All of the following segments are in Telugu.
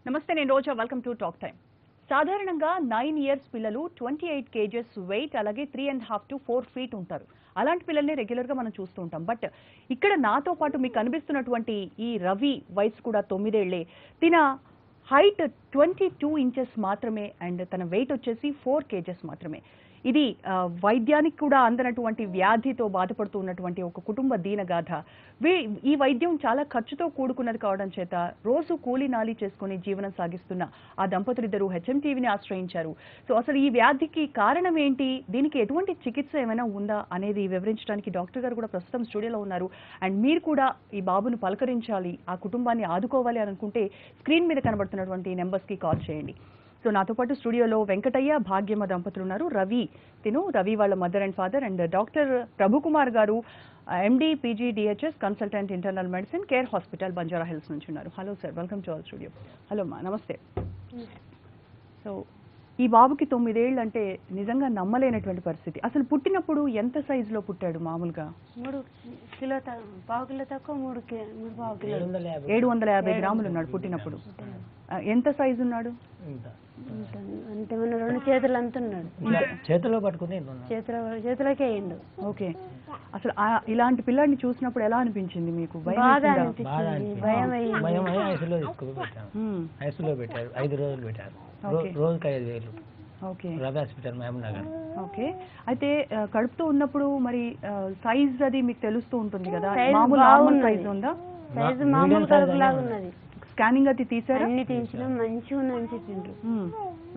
నమస్తే, నేను Roja. Welcome to talk time. సాధారణంగా 9 ఇయర్స్ పిల్లలు 28 కేజెస్ వెయిట్, అలాగే 3.5 to 4 feet ఉంటారు. అలాంటి పిల్లల్ని రెగ్యులర్గా మనం చూస్తూ ఉంటాం. బట్ ఇక్కడ నాతో పాటు మీకు కనిపిస్తున్నటువంటి ఈ రవి వయసు కూడా 9 ఏళ్లే. తిన హైట్ 22 ఇంచెస్ మాత్రమే అండ్ తన వెయిట్ వచ్చేసి 4 కేజెస్ మాత్రమే. ఇది వైద్యానికి కూడా అందనటువంటి వ్యాధితో బాధపడుతూ ఉన్నటువంటి ఒక కుటుంబ దీనగాథ. ఈ వైద్యం చాలా ఖర్చుతో కూడుకున్నది కావడం చేత రోజు కూలీ నాలి చేసుకుని జీవనం సాగిస్తున్న ఆ దంపతులిద్దరూ హెచ్ఎంటీవీని ఆశ్రయించారు. సో అసలు ఈ వ్యాధికి కారణం ఏంటి, దీనికి ఎటువంటి చికిత్స ఏమైనా ఉందా అనేది వివరించడానికి డాక్టర్ గారు కూడా ప్రస్తుతం స్టూడియోలో ఉన్నారు. అండ్ మీరు కూడా ఈ బాబును పలకరించాలి, ఆ కుటుంబాన్ని ఆదుకోవాలి అనుకుంటే స్క్రీన్ మీద కనబడుతున్నటువంటి నెంబర్స్కి కాల్ చేయండి. సో నాతో పాటు స్టూడియోలో వెంకటయ్య, భాగ్యమ్మ దంపతులు ఉన్నారు. రవి వాళ్ళ mother and father, and doctor Prabhukumar గారు MD PG DHS consultant internal medicine, care hospital, Banjara hills నుంచి ఉన్నారు. Hello sir, welcome to our studio. Hello అమ్మా, నమస్తే. సో ఈ బాబుకి 9 ఏళ్ళు అంటే నిజంగా నమ్మలేనటువంటి పరిస్థితి. అసలు పుట్టినప్పుడు ఎంత సైజులో పుట్టాడు మామూలుగా? 3 కిలో పావు కిలో తక్కువ 3 పావు కిలో 750 గ్రాములు ఉన్నాడు పుట్టినప్పుడు. ఎంత సైజు ఉన్నాడు? అంటే మన 2 చేతులు అంత ఉన్నాడు. చేతిలో పట్టుకుని చేతిలోకే అయ్యిండు. ఓకే. అసలు ఇలాంటి పిల్లాడిని చూసినప్పుడు ఎలా అనిపించింది మీకు? బాధ అనిపించింది, భయం అయ్యింది. భయం అయ్యి ఐసీలో తీసుకుని పెట్టాను. ఐసీలో పెట్టారు, 5 రోజులు పెట్టారు. రోజుకి 5,000. Okay. Ravi hospital Mahabub Nagar. Okay. అయితే కడుపుతో ఉన్నప్పుడు మరి సైజ్ అది మీకు తెలుస్తూ ఉంటుంది కదా, మామూలు నార్మల్ సైజ్ ఉందా? సైజు మామూలు కడుపులాగా ఉన్నది. స్కానింగ్ అది తీసారా? అన్ని తీసినా మంచిగా ఉందని చెప్పిండ్రు,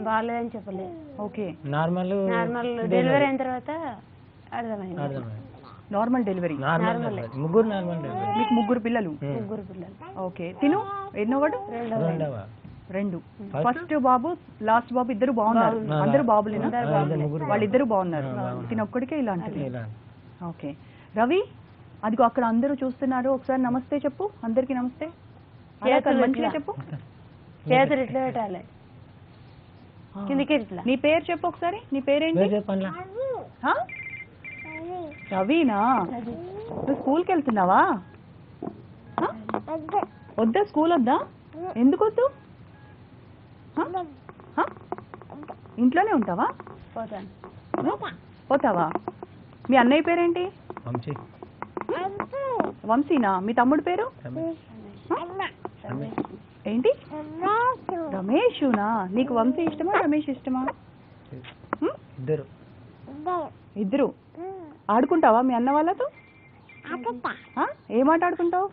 బాగాలేదని చెప్పలేదు. ఓకే. నార్మల్ డెలివరీ అయిన తర్వాత అర్థమైంది. Normal delivery. ముగ్గురు నార్మల్ డెలివరీ. మీకు 3 పిల్లలు? 3 పిల్లలు. ఓకే. తిను ఎన్నోవాడు? 2. ఫస్ట్ బాబు, లాస్ట్ బాబు ఇద్దరు బాగున్నారు? అందరూ బాబులేనా? వాళ్ళిద్దరు బాగున్నారు. తినొక్కడికే ఇలాంటిది. ఓకే. రవి, అదిగో అక్కడ అందరూ చూస్తున్నారు, ఒకసారి నమస్తే చెప్పు అందరికి. నమస్తే మంచిగా చెప్పు. చేతులు ఇట్లా పెట్టాలి, కిందికి ఇట్లా. నీ పేరు చెప్పు ఒకసారి. నీ పేరేంటి? రవీనా? నువ్వు స్కూల్కి వెళ్తున్నావా? వద్దా? స్కూల్ వద్దా? ఎందుకు వద్దు? ఇంట్లోనే ఉంటావా? పోతావా? మీ అన్నయ్య పేరేంటి? వంశీనా? మీ తమ్ముడు పేరు ఏంటి? రమేషునా? నీకు వంశీ ఇష్టమా, రమేష్ ఇష్టమా? ఇద్దరు. ఆడుకుంటావా మీ అన్న వాళ్ళతో? ఏం ఆట ఆడుకుంటావు?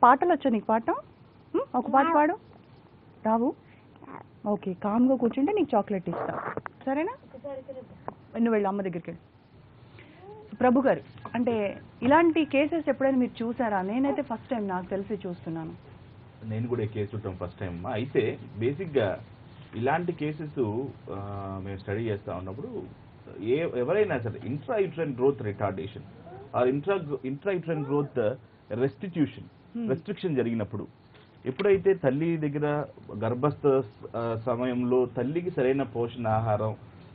పాటలు వచ్చా నీకు? పాడటం ఒక పాట పాడు. రావు? ఓకే. కామ్గా కూర్చుంటే నీకు చాక్లెట్ ఇస్తా, సరేనా? నువ్వు వెళ్ళి అమ్మ దగ్గరికి వెళ్ళి. ప్రభు గారు, అంటే ఇలాంటి కేసెస్ ఎప్పుడైనా మీరు చూసారా? నేనైతే ఫస్ట్ టైం, నాకు తెలిసి చూస్తున్నాను. నేను కూడా ఈ కేసు చూడటం ఫస్ట్ టైం. అయితే బేసిక్గా ఇలాంటి కేసెస్ మేము స్టడీ చేస్తూ ఉన్నప్పుడు ఎవరైనా సరే intrauterine growth retardation or intrauterine growth restriction జరిగినప్పుడు, ఎప్పుడైతే తల్లి దగ్గర గర్భస్థ సమయంలో తల్లికి సరైన పోషణాహారం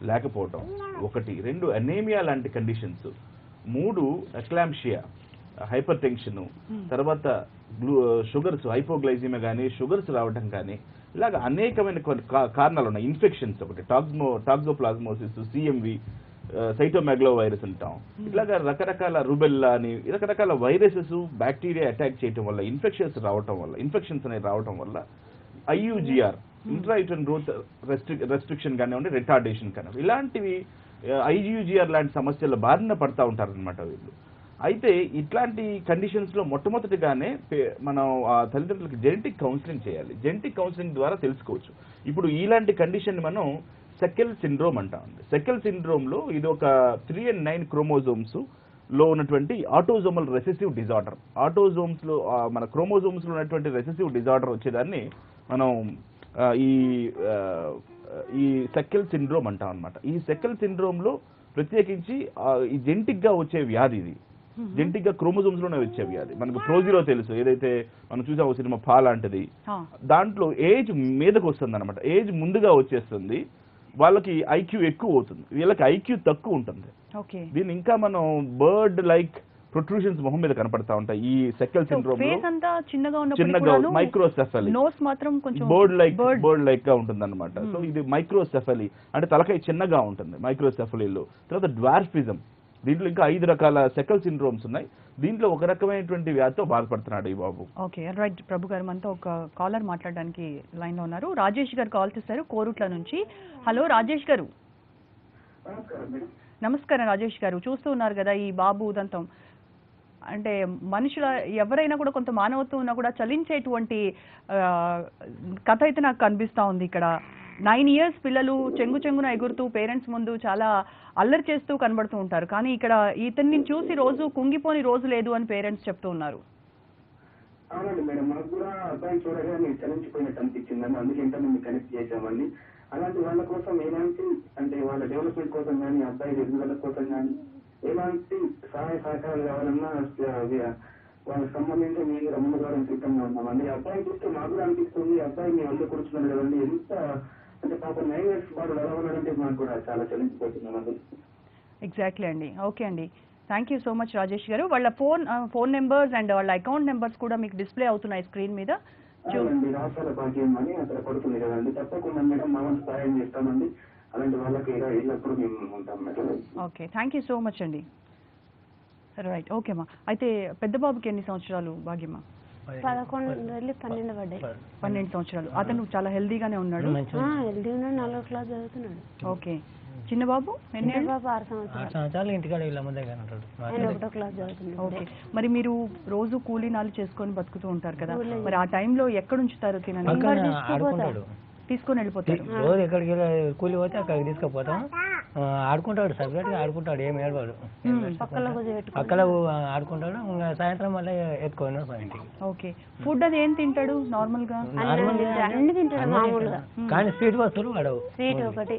లేకపోవటం, 1. 2 అనేమియా లాంటి కండిషన్స్, 3 ఎక్లాంప్షియా, హైపర్ టెన్షన్, తర్వాత షుగర్స్, హైపోగ్లైసిమియా కానీ షుగర్స్ రావటం కానీ, ఇలాగ అనేకమైన కారణాలు ఉన్నాయి. ఇన్ఫెక్షన్స్, ఒకటి టాక్సోప్లాస్మోసిస్, సిఎంవి, సైటోమెగలో వైరస్ అంటాం. ఇట్లాగా రకరకాల రుబెల్లా అని రకరకాల వైరసెస్, బ్యాక్టీరియా అటాక్ చేయటం వల్ల, ఇన్ఫెక్షన్స్ అనేవి రావటం వల్ల ఐయుజిఆర్, ఇంట్రాయూట్రైన్ గ్రోత్ రెస్ట్రిక్షన్ కానివ్వండి, రిటార్డేషన్ కానివ్వండి, ఇలాంటివి ఐయుజిఆర్ లాంటి సమస్యల బారిన పడతా ఉంటారనమాట వీళ్ళు. అయితే ఇట్లాంటి కండిషన్స్లో మొట్టమొదటిగానే మనం తల్లిదండ్రులకి జెనెటిక్ కౌన్సిలింగ్ చేయాలి. జెనెటిక్ కౌన్సిలింగ్ ద్వారా తెలుసుకోవచ్చు. ఇప్పుడు ఇలాంటి కండిషన్ మనం సెకెల్ సిండ్రోమ్ అంటాం. సెకెల్ సిండ్రోమ్లో ఇది ఒక 3 and 9 క్రోమోజోమ్స్ లో ఉన్నటువంటి ఆటోజోమల్ రెసెసివ్ డిజార్డర్. ఆటోజోమ్స్లో మన క్రోమోజోమ్స్లో ఉన్నటువంటి రెసెసివ్ డిజార్డర్ వచ్చేదాన్ని మనం ఈ సెకెల్ సిండ్రోమ్ అంటాం అనమాట. ఈ సెకెల్ సిండ్రోమ్లో ప్రత్యేకించి ఈ జెనెటిక్గా వచ్చే వ్యాధి ఇది. జెనెటిక్గా క్రోమోజోమ్స్ లోనే వచ్చే వ్యాధి. మనకు ప్రోజిరో తెలుసు, ఏదైతే మనం చూసాము సినిమా పా లాంటిది, దాంట్లో ఏజ్ మీదకి వస్తుంది అనమాట. ఏజ్ ముందుగా వచ్చేస్తుంది, వాళ్ళకి ఐక్యూ ఎక్కువ అవుతుంది, వీళ్ళకి ఐక్యూ తక్కువ ఉంటుంది. దీన్ని ఇంకా మనం బర్డ్ లైక్ ప్రొట్రూషన్స్ మొహం మీద కనపడతా ఉంటాయి. ఈ సెక్కల్ సిండ్రోమ్ ఫేస్ అంతా చిన్నగా చిన్నగా ఉన్నప్పుడు మైక్రోసెఫలీ, నోస్ మాత్రం కొంచెం బర్డ్ లైక్ గా ఉంటుంది అనమాట. సో ఇది మైక్రోసెఫలీ అంటే తలకాయ చిన్నగా ఉంటుంది మైక్రోసెఫలీలో. తర్వాత డ్వార్ఫిజం, దీంట్లో ఇంకా 5 రకాల సెకల్ సిండ్రోమ్స్ ఉన్నాయి. దీంట్లో ఒక రకమైనటువంటి వ్యాధితో బాధపడుతున్నాడు ఈ బాబు. Okay right. ప్రభు గారు మనతో ఒక కాలర్ మాట్లాడడానికి లైన్ లో ఉన్నారు. రాజేష్ గారు కాల్ చేశారు కోరుట్ల నుంచి. హలో రాజేష్ గారు. నమస్కారం రాజేష్ గారు. చూస్తూ ఉన్నారు కదా ఈ బాబు ఉదంతం, అంటే మనుషుల ఎవరైనా కూడా కొంత మానవత్వం ఉన్నా కూడా చలించేటువంటి కథ అయితే నాకు కనిపిస్తా ఉంది ఇక్కడ. 9 years పిల్లలు చెంగున ఎగురుతూ పేరెంట్స్ ముందు చాలా అల్లరి చేస్తూ కనబడుతూ ఉంటారు. కానీ ఇక్కడ ఇతన్ని చూసి రోజు కుంగిపోని రోజు లేదు అని పేరెంట్స్ చెప్తూ ఉన్నారు. అవునండి మేడం, మాకు కూడా అబ్బాయి చూడగానే చలించిపోయినట్టు అనిపించిందండి. అందుకే ఇంటర్నెట్ కనెక్ట్ చేసామండి. అలాంటి వాళ్ళ కోసం ఎలాంటి అంటే వాళ్ళ డెవలప్మెంట్ కోసం కానీ అబ్బాయి ఎదుగుదల కోసం కానీ ఎలాంటి సహాయ సహకారాలు కావాలన్నా వాళ్ళకి సంబంధించి మీరు రమణ ద్వారా సిద్ధంగా ఉన్నామండి. అబ్బాయి చూస్తే మాకు కూడా అనిపిస్తుంది, అబ్బాయి మీ అందరూ కూర్చున్నాడు కదండి, ఎంత అంటే పాప 9 years వాడు ఎలా ఉన్నాడంటే మాకు కూడా చాలా చలించిపోతున్నామండి. ఎగ్జాక్ట్లీ అండి. ఓకే అండి, thank you so much Rajesh గారు. వాళ్ళ ఫోన్ నెంబర్స్ అండ్ వాళ్ళ అకౌంట్ నెంబర్స్ కూడా మీకు డిస్ప్లే అవుతున్నాయి స్క్రీన్ మీద. చూడండి రాష్ట్రాల భాగ్యం అని అక్కడ పడుతుంది కదండి. తప్పకుండా మేడం మా వంతు సహాయం చేస్తామండి. అలాంటి వాళ్ళకి ఎల్లప్పుడూ మేము ఉంటాం madam. Okay thank you so much అండి. రైట్ ఓకేమ్మా. అయితే పెద్ద బాబుకి ఎన్ని సంవత్సరాలు భాగ్యమ్మా? 11 వెళ్ళి 12 పడ్డాయి. 12 సంవత్సరాలు. అతను చాలా హెల్దీగానే ఉన్నాడు. హెల్దీ ఉన్నాడు, 4వ క్లాస్ చదువుతున్నాడు. ఓకే. చిన్న బాబు ఎన్ని ఏళ్ళు? బాబు 6 సంవత్సరాలు ఇంటికాడ వీళ్ళ ముందే ఉంటాడు. ఆయన 1వ క్లాస్ చదువుతున్నాడు. ఓకే. మరి మీరు రోజు కూలీనాలు చేసుకొని బతుకుతూ ఉంటారు కదా, మరి ఆ టైంలో ఎక్కడ ఉంచుతారు తినని? ఆడుకుంటాడు, తీసుకొని వెళ్ళిపోతారు. రోజు ఎక్కడికి కూలి పోతే అక్కడికి తీసుకుపోతాం. ఆడుకుంటాడు, సపరేట్ గా ఆడుకుంటాడు, ఏం ఏడవాడు. పక్కల ఆడుకుంటాడు. ఇంకా సాయంత్రం మళ్ళీ ఎత్తుకొని ఇంటికి. ఓకే. ఫుడ్ అది ఏం తింటాడు నార్మల్ గా? అన్ని తింటాడు మామూలుగా, కానీ స్వీట్ వస్తువులు పడవు. స్వీట్ ఒకటి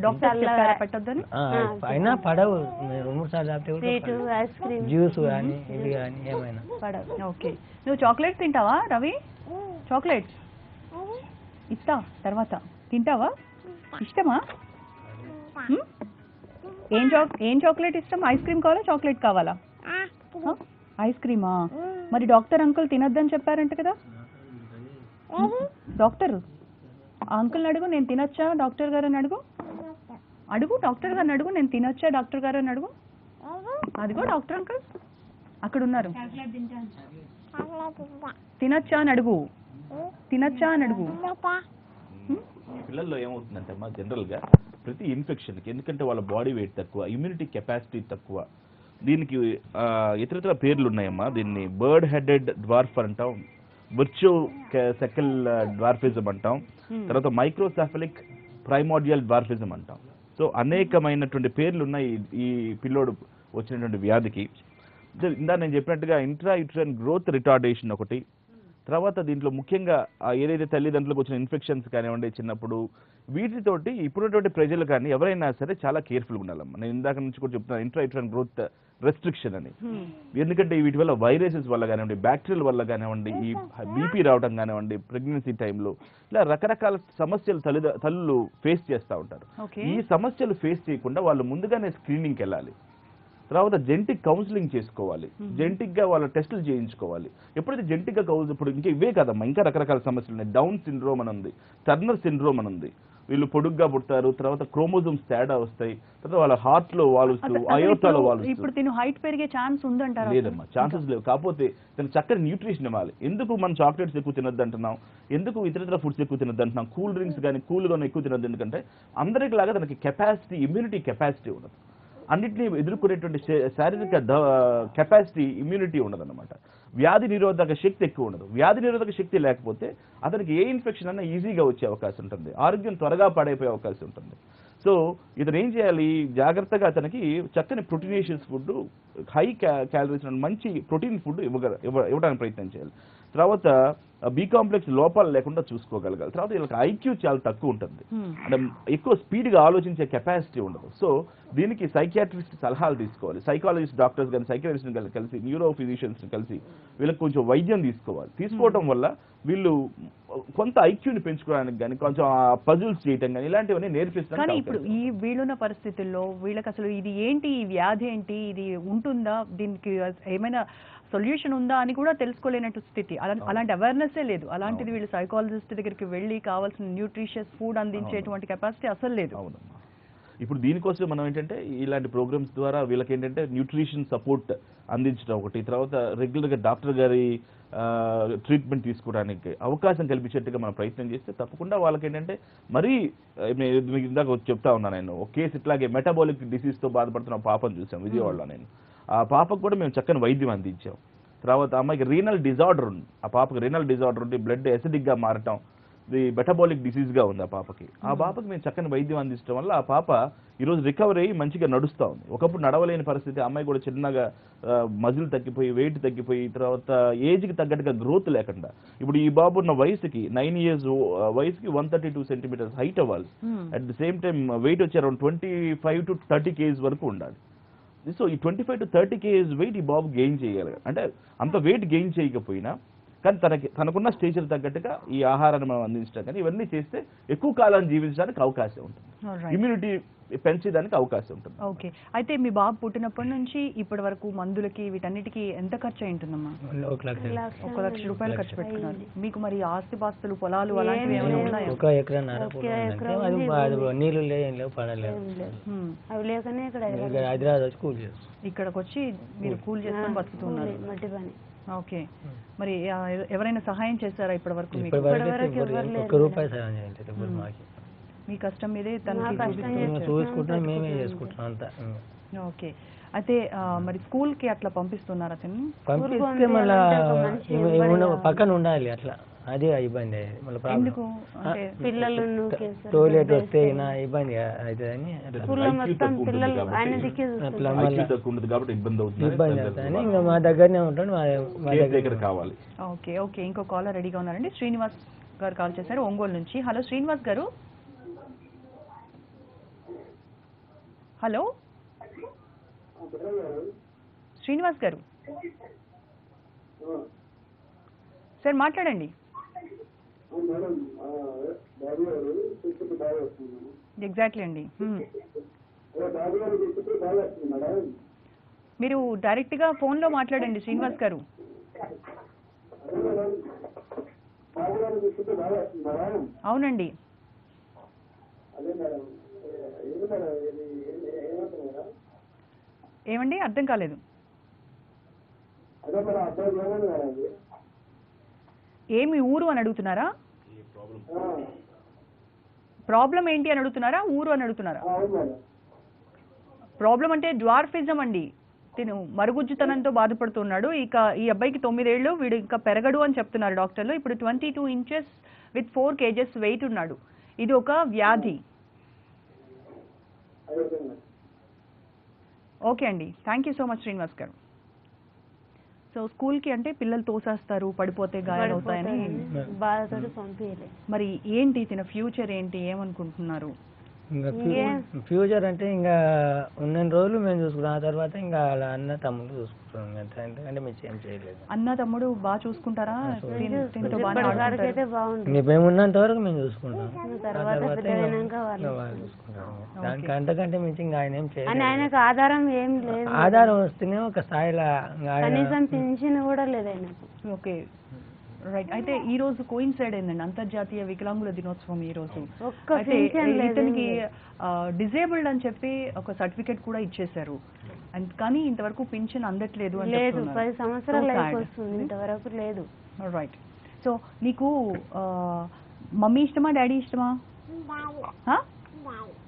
డాక్టర్ చెప్పారా పెట్టొద్దని? అయినా పడవు. 2-3 సార్లు స్వీట్, ఐస్ క్రీమ్, జ్యూస్ కానీ ఇది కానీ ఏమైనా పడవు. ఓకే. నువ్వు చాక్లెట్స్ తింటావా రవి? చాక్లెట్స్ ఇస్తా తర్వాత తింటావా? ఇష్టమా? ఏం చాక్లెట్ ఇష్టం? ఐస్ క్రీమ్ కావాలా చాక్లెట్ కావాలా? ఐస్ క్రీమా? మరి డాక్టర్ అంకుల్ తినొద్దని చెప్పారంట కదా. డాక్టర్ అంకుల్ని అడుగు, నేను తినొచ్చా డాక్టర్ గారు అని అడుగు. డాక్టర్ గారిని అడుగు, నేను తినొచ్చా డాక్టర్ గారు అని అడుగు. అదిగో డాక్టర్ అంకుల్ అక్కడ ఉన్నారు. తినొచ్చా అని అడుగు. పిల్లల్లో ఏమవుతుందంటే అమ్మా జనరల్ గా ప్రతి ఇన్ఫెక్షన్ కి, ఎందుకంటే వాళ్ళ బాడీ వెయిట్ తక్కువ, ఇమ్యూనిటీ కెపాసిటీ తక్కువ, దీనికి ఇతర పేర్లు ఉన్నాయమ్మా. దీన్ని బర్డ్ హెడెడ్ డ్వార్ఫ్ అంటాం, బుర్చో సెకల్ డ్వార్ఫిజం అంటాం, తర్వాత మైక్రోసెఫలిక్ ప్రైమోడియల్ డ్వార్ఫిజం అంటాం. సో అనేకమైనటువంటి పేర్లు ఉన్నాయి ఈ పిల్లోడు వచ్చినటువంటి వ్యాధికి. ఇందా నేను చెప్పినట్టుగా ఇంట్రాయూటరైన్ గ్రోత్ రిటార్డేషన్ ఒకటి, తర్వాత దీంట్లో ముఖ్యంగా ఏదైతే తల్లిదండ్రులకు వచ్చిన ఇన్ఫెక్షన్స్ కానివ్వండి చిన్నప్పుడు, వీటితోటి ఇప్పుడున్నటువంటి ప్రజలు కానీ ఎవరైనా సరే చాలా కేర్ఫుల్గా ఉండాలమ్మా. నేను ఇందాక నుంచి కూడా చెప్తున్నాను ఇంట్రాయూటరైన్ గ్రోత్ రెస్ట్రిక్షన్ అని. ఎందుకంటే వీటి వల్ల వైరసెస్ వల్ల కానివ్వండి, బ్యాక్టీరియల్ వల్ల కానివ్వండి, ఈ బీపీ రావడం కానివ్వండి, ప్రెగ్నెన్సీ టైంలో ఇలా రకరకాల సమస్యలు తల్లులు ఫేస్ చేస్తూ ఉంటారు. ఈ సమస్యలు ఫేస్ చేయకుండా వాళ్ళు ముందుగానే స్క్రీనింగ్కి వెళ్ళాలి. తర్వాత జెనెటిక్ కౌన్సిలింగ్ చేసుకోవాలి, జెనెటిక్ గా వాళ్ళ టెస్టులు చేయించుకోవాలి. ఎప్పుడైతే జెనెటిక్ గా ఇప్పుడు ఇంకా ఇవే కదమ్మా, ఇంకా రకరకాల సమస్యలు ఉన్నాయి. డౌన్ సిండ్రోమ్ అని ఉంది, టర్నర్ సిండ్రోమ్ అని ఉంది. వీళ్ళు పొడుగ్గా పుడతారు, తర్వాత క్రోమోజోమ్స్ తేడా వస్తాయి, తర్వాత వాళ్ళ హార్ట్ లో వాలుస్తూ అయోర్టాలో వాలుస్తూ. ఇప్పుడు తిను హైట్ పెరిగే ఛాన్స్ ఉందంటారా? లేదమ్మా, ఛాన్సెస్ లేవు. కాకపోతే తనకు చక్కని న్యూట్రిషన్ ఇవ్వాలి. ఎందుకు మనం చాక్లెట్స్ ఎక్కువ తినొద్దు అంటున్నాం, ఎందుకు ఇతర ఫుడ్స్ ఎక్కువ తినొద్దు అంటున్నాం, కూల్ డ్రింక్స్ కానీ కూల్గా ఎక్కువ తినొద్దు, ఎందుకంటే అందరికి లాగా తనకి కెపాసిటీ, ఇమ్యూనిటీ కెపాసిటీ ఉండదు. అన్నింటినీ ఎదుర్కొనేటువంటి శారీరక కెపాసిటీ, ఇమ్యూనిటీ ఉండదన్నమాట. వ్యాధి నిరోధక శక్తి ఎక్కువ ఉండదు. వ్యాధి నిరోధక శక్తి లేకపోతే అతనికి ఏ ఇన్ఫెక్షన్ అన్నా ఈజీగా వచ్చే అవకాశం ఉంటుంది, ఆరోగ్యం త్వరగా పాడైపోయే అవకాశం ఉంటుంది. సో ఇతను ఏం చేయాలి, జాగ్రత్తగా అతనికి చక్కని ప్రోటీనేషియస్ ఫుడ్, హై క్యాలరీస్ మంచి ప్రోటీన్ ఫుడ్ ఇవ్వడానికి ప్రయత్నం చేయాలి. తర్వాత బి కాంప్లెక్స్ లోపాలు లేకుండా చూసుకోగలగాలి. తర్వాత వీళ్ళకి ఐక్యూ చాలా తక్కువ ఉంటుంది, అంటే ఎక్కువ స్పీడ్గా ఆలోచించే కెపాసిటీ ఉండదు. సో దీనికి సైకియాట్రిస్ట్ సలహాలు తీసుకోవాలి, సైకాలజిస్ట్ డాక్టర్స్ కానీ సైకియాట్రిస్ట్ని కలిసి న్యూరో ఫిజిషియన్స్ని కలిసి వీళ్ళకి కొంచెం వైద్యం తీసుకోవాలి. తీసుకోవడం వల్ల వీళ్ళు కొంత ఐక్యూని పెంచుకోవడానికి కానీ కొంచెం పజిల్స్ చేయటం కానీ ఇలాంటివన్నీ కానీ నేర్పిస్తాను. ఇప్పుడు ఈ వీళ్ళున్న పరిస్థితుల్లో వీళ్ళకి అసలు ఇది ఏంటి, ఈ వ్యాధి ఏంటి, ఇది ఉంటుందా, దీనికి ఏమైనా సొల్యూషన్ ఉందా అని కూడా తెలుసుకోలేనట్టు స్థితి. అలాంటి అవేర్నెస్ లేదు. అలాంటిది వీళ్ళు సైకాలజిస్ట్ దగ్గరికి వెళ్ళి కావాల్సిన న్యూట్రిషియస్ ఫుడ్ అందించేటువంటి కెపాసిటీ అసలు లేదు. అవునమ్మా. ఇప్పుడు దీనికోసం మనం ఏంటంటే ఇలాంటి ప్రోగ్రామ్స్ ద్వారా వీళ్ళకి ఏంటంటే న్యూట్రిషన్ సపోర్ట్ అందించడం ఒకటి, తర్వాత రెగ్యులర్గా డాక్టర్ గారి ట్రీట్మెంట్ తీసుకోవడానికి అవకాశం కల్పించేట్టుగా మనం ప్రయత్నం చేస్తే తప్పకుండా వాళ్ళకి ఏంటంటే మరీ మీకు ఇందాక చెప్తా ఉన్నాను నేను, ఒక కేసు ఇట్లాగే మెటబాలిక్ డిసీజ్తో బాధపడుతున్న పాపను చూసాం విజయవాడలో. నేను ఆ పాపకు కూడా మేము చక్కని వైద్యం అందించాం. తర్వాత అమ్మాయికి రీనల్ డిజార్డర్ ఉంది, ఆ పాపకి రీనల్ డిజార్డర్ ఉండి బ్లడ్ ఎసిడిక్గా మారటం, ఇది మెటబాలిక్ డిసీజ్గా ఉంది ఆ పాపకి. ఆ పాపకి మేము చక్కని వైద్యం అందించడం వల్ల ఆ పాప ఈరోజు రికవరీ అయ్యి మంచిగా నడుస్తూ ఉంది. ఒకప్పుడు నడవలేని పరిస్థితి, అమ్మాయి కూడా చిన్నగా మజిల్ తగ్గిపోయి వెయిట్ తగ్గిపోయి తర్వాత ఏజ్కి తగ్గట్టుగా గ్రోత్ లేకుండా ఇప్పుడు ఈ బాబు ఉన్న వయసుకి 9 years వయసుకి 132 centimeters హైట్ అవ్వాలి. At the same time weight వచ్చి అరౌండ్ 25 to 30 kgs వరకు ఉండాలి. సో ఈ 25 to 30 kgs వెయిట్ ఈ బాబు గెయిన్ చేయాలి. అంటే అంత వెయిట్ గెయిన్ చేయకపోయినా కానీ తనకున్న స్టేచర్ తగ్గట్టుగా ఈ ఆహారాన్ని మనం అందించడం కానీ ఇవన్నీ చేస్తే ఎక్కువ కాలం జీవించడానికి అవకాశం ఉంటుంది, ఇమ్యూనిటీ పెంచేదానికి అవకాశం ఉంటుంది. ఓకే. అయితే మీ బాబు పుట్టినప్పటి నుంచి ఇప్పటి వరకు మందులకి వీటన్నిటికీ ఎంత ఖర్చు అయింటుందమ్మా? 1,00,000 రూపాయలు ఖర్చు పెట్టుకున్నారు. మీకు మరి ఆస్తిపాస్తులు పొలాలు అలాంటివి ఏమైనా ఉన్నాయా? 1 ఎకరన్నర నీళ్ళు లేవు పడలేదు, అవి లేకనే ఇక్కడ హైదరాబాద్ వచ్చి కూలి చేస్తాం. ఇక్కడికి వచ్చి మీరు కూల్ చేసుకొని బతుకుతున్నారు. మట్టి పని. ఓకే. మరి ఎవరైనా సహాయం చేశారా ఇప్పటి వరకు? ఒక్క రూపాయి సాయం చేయండి ఇప్పుడు మాకు. మీ కష్టం మీదే తనకి చూసుకుంటాం, మేమే చేసుకుంటాం అంతా. ఓకే. అయితే మరి స్కూల్ కి అట్లా పంపిస్తున్నారా అతన్ని? పంపిస్తే మళ్ళీ పక్కన ఉండాలి అట్లా, అదే ఇబ్బంది. మళ్ళీ పిల్లలు టోయిలెట్ వస్తే ఇబ్బంది అవుతుందని ఇబ్బంది అవుతుంది. ఇంకా మా దగ్గరనే ఉంటాడు, మా దగ్గర కావాలి. ఓకే. ఓకే. ఇంకో కాలర్ రెడీగా ఉన్నారండి. శ్రీనివాస్ గారు కాల్ చేశారు ఒంగోలు నుంచి. హలో శ్రీనివాస్ గారు. హలో శ్రీనివాస్ గారు సార్ మాట్లాడండి. ఎగ్జాక్ట్లీ అండి. మీరు డైరెక్ట్గా ఫోన్లో మాట్లాడండి శ్రీనివాస్ గారు. అవునండి. ఏమండి అర్థం కాలేదు. ఏమి ఊరు అని అడుగుతున్నారా? ప్రాబ్లం ఏంటి అని అడుగుతున్నారా, ఊరు అని అడుగుతున్నారా? ప్రాబ్లం అంటే డ్వార్ఫిజం అండి. తిను మరుగుజ్జుతనంతో బాధపడుతున్నాడు. ఇక ఈ అబ్బాయికి 9 ఏళ్ళు, వీడు ఇంకా పెరగడు అని చెప్తున్నారు డాక్టర్లు. ఇప్పుడు 22 inches with 4 kgs వెయిట్ ఉన్నాడు. ఇది ఒక వ్యాధి. ఓకే అండి, thank you so much Srinivas గారు. సో స్కూల్కి అంటే పిల్లలు తోసేస్తారు, పడిపోతే గాయాలు అవుతాయని బాధతో పంపించలే. మరి ఏంటి తిన ఫ్యూచర్ ఏంటి, ఏమనుకుంటున్నారు? ఇంకా ఫ్యూచర్ అంటే ఇంకా ఉన్న రోజులు మేము చూసుకుంటాం, ఆ తర్వాత ఇంకా అలా అన్న తమ్ముడు చూసుకుంటాం. అంటే మేము ఏం చేయలేదు. అన్న తమ్ముడు బాగా చూసుకుంటారా? మేము ఉన్నంత వరకు మేము చూసుకుంటాం, దానికి అంతకంటే మించి ఇంకా ఆయన ఏం చేయలేదు. ఆయనకు ఆధారం ఏం లేదు. ఆధారం వస్తేనే ఒక స్థాయిలో కనీసం పింఛన్ కూడా లేదు ఆయనకు. Okay right. అయితే ఈ రోజు కోయిన్సైడ్ అయిందండి అంతర్జాతీయ వికలాంగుల దినోత్సవం ఈ రోజు. అయితే ఇతనికి డిజేబుల్డ్ అని చెప్పి ఒక సర్టిఫికేట్ కూడా ఇచ్చేశారు, కానీ ఇంతవరకు పింఛన్ అందట్లేదు అని లేదు. 10 సంవత్సరాలు అయిపోతుంది, ఇంతవరకు లేదు. రైట్. సో నీకు మమ్మీ ఇష్టమా డాడీ ఇష్టమా?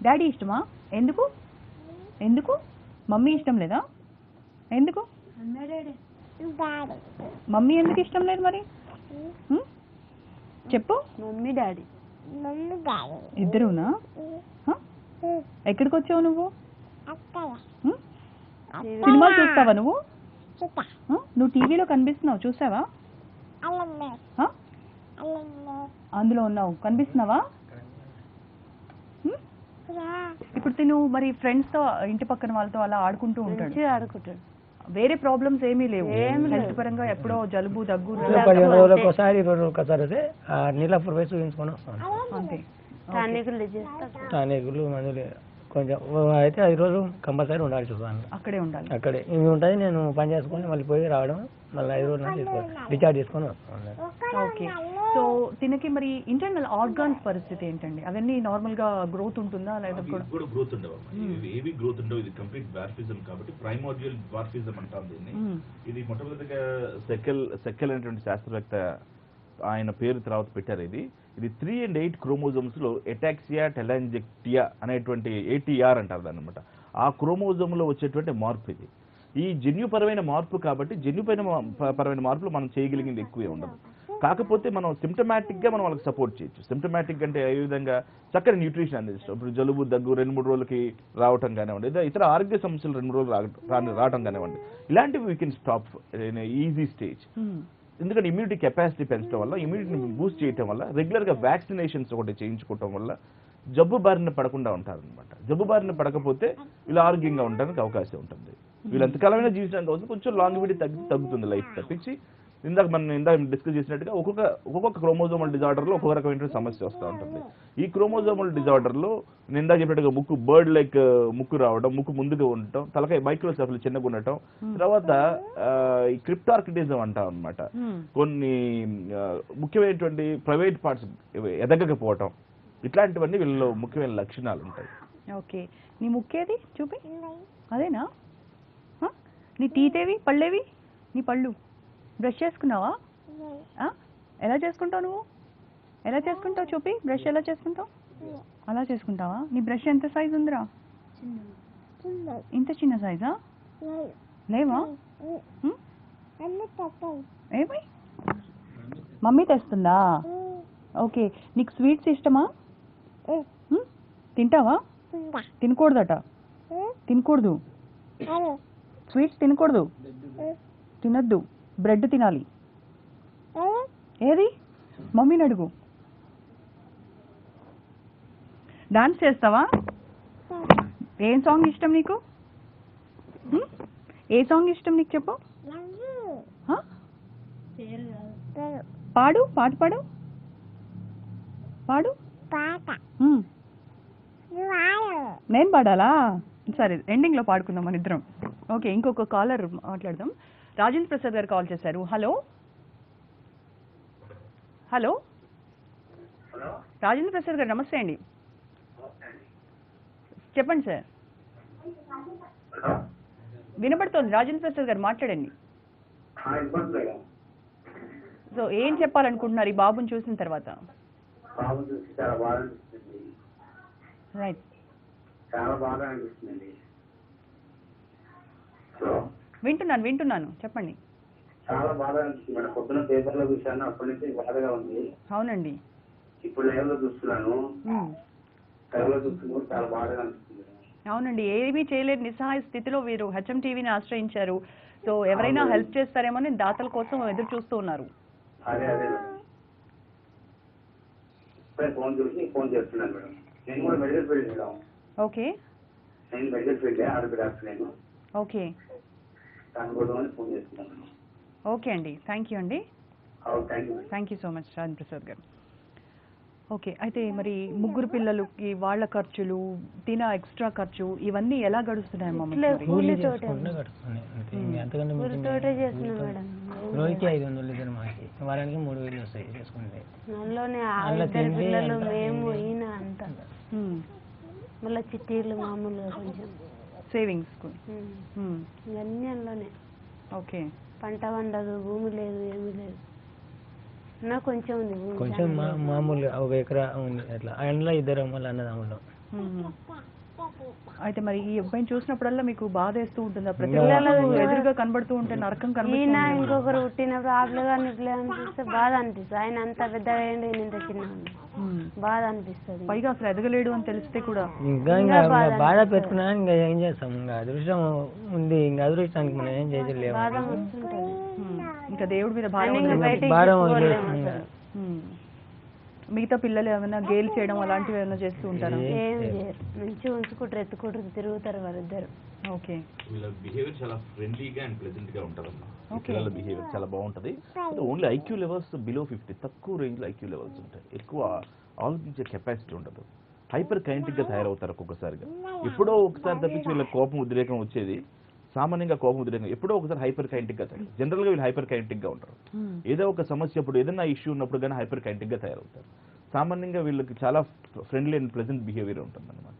డాడీ ఇష్టమా? ఎందుకు ఎందుకు మమ్మీ ఇష్టం లేదా? ఎందుకు మమ్మీ ఎందుకు ఇష్టం లేదు మరి చెప్పు. మమ్మీ డాడీ ఇద్దరునా? ఎక్కడికి వచ్చావు నువ్వు? సినిమాలు చూస్తావా నువ్వు? నువ్వు టీవీలో కనిపిస్తున్నావు, చూసావా? ఆ? అందులో ఉన్నావు, కనిపిస్తున్నావా? ఇప్పుడు తిను మరి ఫ్రెండ్స్ తో ఇంటి పక్కన వాళ్ళతో అలా ఆడుకుంటూ ఉంటాడు, మంచిగా ఆడుకుంటాడు. వేరే ప్రాబ్లమ్స్ ఏమీ లేవు, హెల్త్ పరంగా ఎప్పుడో జలుబు దగ్గు 15 రోజులకు ఒకసారి 20 రోజులకు ఒకసారి అయితే ఆ నీళ్ళప్పుడు పోయి చూపించుకొని వస్తాను. అంతే. టానికులు చేస్తా. టానికులు మందులు కొంచెం అయితే 5 రోజులు కంపల్సరీ ఉండాలి చూస్తాను. అక్కడే ఉండాలి. అక్కడే ఇవి ఉంటుంది, నేను పని చేసుకొని మళ్ళీ పోయి రావడం, మళ్ళీ 5 రోజులు తీసుకోవాలి, రీఛార్జ్ చేసుకొని వస్తాను. ఓకే. సో తినకి మరి ఇంటర్నల్ ఆర్గాన్స్ పరిస్థితి ఏంటండి? అవన్నీ నార్మల్ గా గ్రోత్ ఉంటుందా లేదా కూడా గ్రోత్ ఉండవు? ఏవి గ్రోత్ ఉండవు. ఇది కంప్లీట్ డ్వార్ఫిజం కాబట్టి ప్రైమోర్డియల్ డ్వార్ఫిజం అంటాం దీన్ని. ఇది మొట్టమొదటిగా సెకెల్ అనేటువంటి శాస్త్రవేత్త ఆయన పేరు తర్వాత పెట్టారు. ఇది 3 and 8 క్రోమోజోమ్స్ లో ఎటాక్సియా టెలాంజెక్టియా అనేటువంటి ATR అంటారు దాన్ని అనమాట. ఆ క్రోమోజోమ్ లో వచ్చేటువంటి మార్పు ఇది. ఈ జన్యుపరమైన మార్పు కాబట్టి జన్యుపరమైన మార్పులు మనం చేయగలిగింది ఎక్కువే ఉండదు. కాకపోతే మనం సిమ్టమాటిక్ గా మనం వాళ్ళకి సపోర్ట్ చేయొచ్చు. సిమ్టమాటిక్ అంటే ఏ విధంగా చక్కని న్యూట్రిషన్ అందిస్తాం. ఇప్పుడు జలుబు దగ్గు 2-3 రోజులకి రావటం కానివ్వండి, లేదా ఇతర ఆరోగ్య సమస్యలు 2 రోజులు రావటం కానివ్వండి, ఇలాంటివి we can stop in easy stage. ఎందుకంటే ఇమ్యూనిటీ కెపాసిటీ పెంచడం వల్ల, ఇమ్యూనిటీని బూస్ట్ చేయడం వల్ల, రెగ్యులర్గా వ్యాక్సినేషన్స్ ఒకటి చేయించుకోవటం వల్ల జబ్బు బారిన పడకుండా ఉంటారనమాట. జబ్బు బారిన పడకపోతే వీళ్ళు ఆరోగ్యంగా ఉండడానికి అవకాశం ఉంటుంది. వీళ్ళు ఎంతకాలమైనా జీవించడానికి అవసరం, కొంచెం లాంగివిటీ తగ్గుతుంది లైఫ్ తప్పించి. ఇందాక డిస్కస్ చేసినట్టుగా ఒక్కొక్క క్రోమోజోమల్ డిజార్డర్లో ఒక్కొక్క రకమైన సమస్య వస్తూ ఉంటుంది. ఈ క్రోమోజోమల్ డిజార్డర్లో నేను ఇందాక చెప్పినట్టుగా బర్డ్ లైక్ ముక్కు రావడం, ముక్కు ముందుగా ఉండటం, తలకాయ మైక్రోసెఫల్ చిన్నగా ఉండటం, తర్వాత ఈ క్రిప్టార్కిటిజం అంటాం అనమాట. కొన్ని ముఖ్యమైనటువంటి ప్రైవేట్ పార్ట్స్ ఎదగకపోవటం, ఇట్లాంటివన్నీ వీళ్ళలో ముఖ్యమైన లక్షణాలు ఉంటాయి. ఓకే. నీ ముక్కేది చూపి, అదేనా? నీ టీతేవి, పళ్ళేవి? నీ పళ్ళు బ్రష్ చేసుకున్నావా? ఎలా చేసుకుంటావు నువ్వు? ఎలా చేసుకుంటావు చూపి, బ్రష్ ఎలా చేసుకుంటావు? అలా చేసుకుంటావా? నీ బ్రష్ ఎంత సైజు ఉందిరా? ఇంత చిన్న సైజా? లేవా? ఏమై మమ్మీ తెస్తుందా? ఓకే. నీకు స్వీట్స్ ఇష్టమా? తింటావా? తినకూడదట, తినకూడదు, స్వీట్స్ తినకూడదు, తినద్దు, బ్రెడ్ తినాలి. ఏది? మమ్మీని అడుగు. డాన్స్ చేస్తావా? ఏం సాంగ్ ఇష్టం నీకు? ఏ సాంగ్ ఇష్టం నీకు చెప్పు. పాడు, పాట పాడు, పాడు. నేను పాడాలా? సరే, ఎండింగ్ లో పాడుకుందాం మన ఇద్దరం. ఓకే. ఇంకొక కాలర్ మాట్లాడదాం. రాజేంద్ర ప్రసాద్ గారు కాల్ చేశారు. హలో హలో రాజేంద్ర ప్రసాద్ గారు నమస్తే అండి. చెప్పండి సార్. వినపడుతోంది రాజేంద్ర ప్రసాద్ గారు, మాట్లాడండి. సో ఏం చెప్పాలనుకుంటున్నారు ఈ బాబుని చూసిన తర్వాత? రైట్. చాలా బాగా అనిపిస్తుంది. వింటున్నాను చెప్పండి. చాలా బాగా అనిపిస్తుంది మేడం. పొద్దున పేపర్లో చూశాను, అప్పటి నుంచి బాధగా ఉంది. అవునండి. ఇప్పుడు లైవ్ లో చూస్తున్నాను, లైవ్ లో చూస్తున్నప్పుడు చాలా బాధగా అనిపిస్తుంది. అవునండి. ఏమీ చేయలేని నిస్సహాయ స్థితిలో వీరు హెచ్ఎం టీవీని ఆశ్రయించారు. సో ఎవరైనా హెల్ప్ చేస్తారేమో దాతల కోసం ఎదురు చూస్తూ ఉన్నారు. అదే ఫోన్ చేస్తున్నాను మేడం. నేను కూడా మెడికల్ ఫీల్డ్ మేడం. ఓకే. నేను మెడికల్ ఫీల్డ్ ఆరోగ్య డాక్టర్ నేను. ఓకే. దానికోసం ఫోన్ చేస్తున్నాను. ఓకే అండి, థ్యాంక్ యూ అండి. Thank you so much Rajendra Prasad గారు. ఓకే. అయితే మరి ముగ్గురు పిల్లలకి వాళ్ళ ఖర్చులు, తిన ఎక్స్ట్రా ఖర్చు, ఇవన్నీ ఎలా గడుస్తున్నాయమ్మా? రోజుకి 500 ఇద్దరు మాకి, వారానికి 3000 వస్తాయి చేసుకుంటే. పిల్లలు మేము ఈయన అంతా మళ్ళీ చిట్టీలు మామూలుగా కొంచెం సేవింగ్స్ ఇవన్నీ అందులోనే. ఓకే. పంట వండదు, భూమి లేదు, ఏమీ లేదు. కొంచెం ఉంది భూమి, కొంచెం మామూలుగా 1 ఎకరా ఉంది అట్లా. అందులో 2 మళ్ళీ అన్నదమ్ములు. అయితే మరి ఈ అబ్బాయిని చూసినప్పుడల్లా మీకు బాధ వేస్తూ ఉంటుందా? ప్రతి ఎదురుగా కనబడుతూ ఉంటే నరకం ఈయన ఇంకొకరు పుట్టినప్పుడు ఆపలుగా నిప్పులే అనిపిస్తే బాధ అనిపిస్తుంది. ఆయన అంత పెద్దగా అయ్యండి, ఈయన ఇంత చిన్న బాధ అనిపిస్తుంది. పైగా అసలు ఎదగలేడు అని తెలిస్తే కూడా ఇంకా బాధ పెట్టుకున్నా ఇంకా ఏం చేస్తాం. ఇంకా అదృష్టం ఉంది, ఇంకా అదృష్టానికి మనం ఏం చేయలేము. బాధ వస్తుంటది. ఇంకా దేవుడి మీద ఆయన భారం ఇంకా వదిలేసి- బయటికి భారం చెప్పుకోలేము వదిలేసి అసలు. మ్మ్. మిగతా పిల్లలు ఏమైనా గేల్ చేయడం అలాంటివి ఏమైనా చేస్తూ ఉంటారా? ఏం చేయరు, మంచిగా ఉంచుకుంటారు, ఎత్తుకుంటారు, తిరుగుతారు వాళ్ళిద్దరు. ఓకే. వీళ్ళ బిహేవియర్ చాలా ఫ్రెండ్లీగా అండ్ ప్లెజెంట్ గా ఉంటారమ్మా. ఈ Okay. పిల్లల బిహేవియర్ చాలా బాగుంటది. ఓన్లీ ఐక్యూ లెవెల్స్ బిలో 50, తక్కువ రేంజ్ లో ఐక్యూ లెవెల్స్ ఉంటాయి. ఎక్కువ ఆలోచించే కెపాసిటీ ఉండదు. హైపర్ కైనటిక్ గా తయారవుతారు ఒక్కొక్కసారిగా. ఎప్పుడో ఒకసారి తప్పించి వీళ్ళ కోపం ఉద్రేకం వచ్చేది సామాన్యంగా కోపం ఉద్రేకం ఎప్పుడో ఒకసారి హైపర్ కైనటిక్ గా తయారు. జనరల్ గా వీళ్ళు హైపర్ కైనటిక్ గా ఉంటారు. ఏదో ఒక సమస్య అప్పుడు ఏదైనా ఇష్యూ ఉన్నప్పుడు కానీ హైపర్ కైనటిక్ గా తయారవుతారు. సామాన్యంగా వీళ్ళకి చాలా ఫ్రెండ్లీ అండ్ ప్లెజెంట్ బిహేవియర్ ఉంటుంది అనమాట.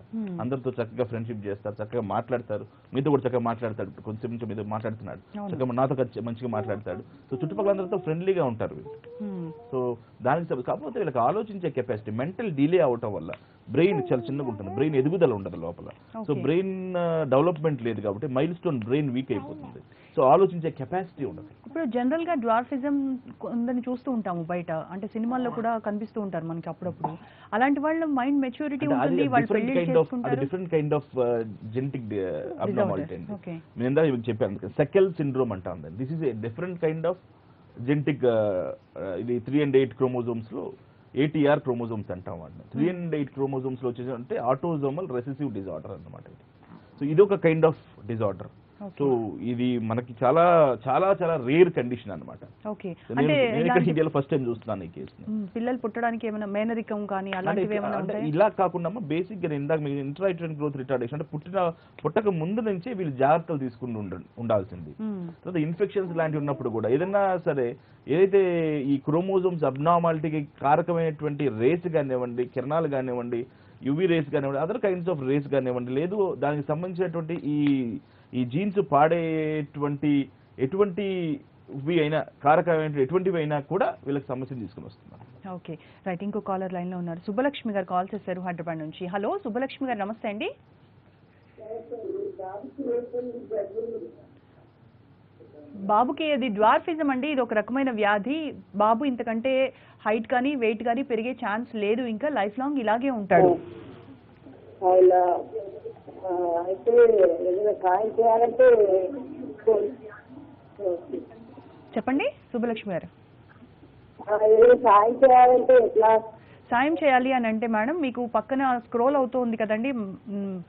అందరితో చక్కగా ఫ్రెండ్షిప్ చేస్తారు, చక్కగా మాట్లాడతారు, మీతో కూడా చక్కగా మాట్లాడతాడు. కొంచెం నుంచి మీతో మాట్లాడుతున్నాడు, చక్కగా నాతో మంచిగా మాట్లాడతాడు. సో చుట్టుపక్కల అందరితో ఫ్రెండ్లీగా ఉంటారు వీళ్ళు. సో దానికి కాకపోతే వీళ్ళకి ఆలోచించే కెపాసిటీ మెంటల్ డిలే అవటం వల్ల బ్రెయిన్ చాలా చిన్నగా ఉంటుంది, బ్రెయిన్ ఎదుగుదల ఉండదు లోపల. సో బ్రెయిన్ డెవలప్మెంట్ లేదు కాబట్టి మైల్ స్టోన్ బ్రెయిన్ వీక్ అయిపోతుంది. సో ఆలోచించే కెపాసిటీ ఉండదు. ఇప్పుడు జనరల్ గా డ్వార్ఫిజం కొందరిని చూస్తూ ఉంటాము బయట, అంటే సినిమాల్లో కూడా కనిపిస్తూ ఉంటారు మనకి అప్పుడప్పుడు. అలాంటి వాళ్ళ మైండ్ మెచ్యూరిటీ ఉంటుంది, వాళ్ళు పెళ్లి చేసుకుంటారు. Different kind of genetic abnormality అండి. Okay. నేను ఇందాక మీకు చెప్పాను సెకెల్ సిండ్రోమ్ అంటాం. This is a different kind of genetic. ఇది 3 and 8 క్రోమోజోమ్స్ లో ATR క్రోమోజోమ్స్ అంటాం వాటిని. 3 and 8 క్రోమోజోమ్స్ లో వచ్చేసి అంటే ఆటోజోమల్ రెసెసివ్ డిజార్డర్ అన్నమాట ఇది. సో ఇది ఒక కైండ్ ఆఫ్ డిజార్డర్. సో ఇది మనకి చాలా చాలా చాలా రేర్ కండిషన్ అన్నమాట. ఓకే. నేను అంటే ఇక్కడ ఇండియాలో ఫస్ట్ టైం చూస్తున్నాను ఈ కేసుని. పిల్లలు పుట్టడానికి ఏమైనా మేనరికం కానీ అలాంటివి ఏమైనా అంటే ఉంటాయి? ఇలా కాకుండా బేసిక్ గా ఇందాక మీకు ఇంట్రాయిటెంట్ గ్రోత్ రిటార్డేషన్ అంటే పుట్టక ముందు నుంచే వీళ్ళు జాగ్రత్తలు తీసుకుని ఉండాల్సింది. తర్వాత ఇన్ఫెక్షన్స్ లాంటివి ఉన్నప్పుడు కూడా ఏదైనా సరే ఏదైతే ఈ క్రోమోజోమ్స్ అబ్నార్మాలిటీకి కారకమైనటువంటి రేస్ కానివ్వండి, కిరణాలు కానివ్వండి, యువి రేస్ కానివ్వండి, అదర్ కైండ్స్ ఆఫ్ రేస్ కానివ్వండి, లేదు దానికి సంబంధించినటువంటి ఈ జీన్స్ పాడేటువంటి ఎటువంటివి అయినా కారకమైన ఎటువంటివి అయినా కూడా వీళ్ళకి సమస్యను తీసుకుని వస్తున్నారు. Okay right. ఇంకో కాలర్ లైన్ లో ఉన్నారు. సుబ్బలక్ష్మి గారు కాల్ చేశారు హైదరాబాద్ నుంచి. హలో సుబ్బలక్ష్మి గారు, నమస్తే అండి. బాబుకి అది డ్వార్ఫిజం అండి, ఇది ఒక రకమైన వ్యాధి. బాబు ఇంతకంటే హైట్ కానీ వెయిట్ కానీ పెరిగే ఛాన్స్ లేదు, ఇంకా లైఫ్ లాంగ్ ఇలాగే ఉంటాడు. అయితే ఏదైనా సాయం చేయాలంటే చెప్పండి సుబ్బలక్ష్మి గారు. ఏదైనా సాయం చేయాలంటే ఎట్లా? సాయం చేయాలి అని అంటే మేడం, మీకు పక్కన స్క్రోల్ అవుతుంది కదండి,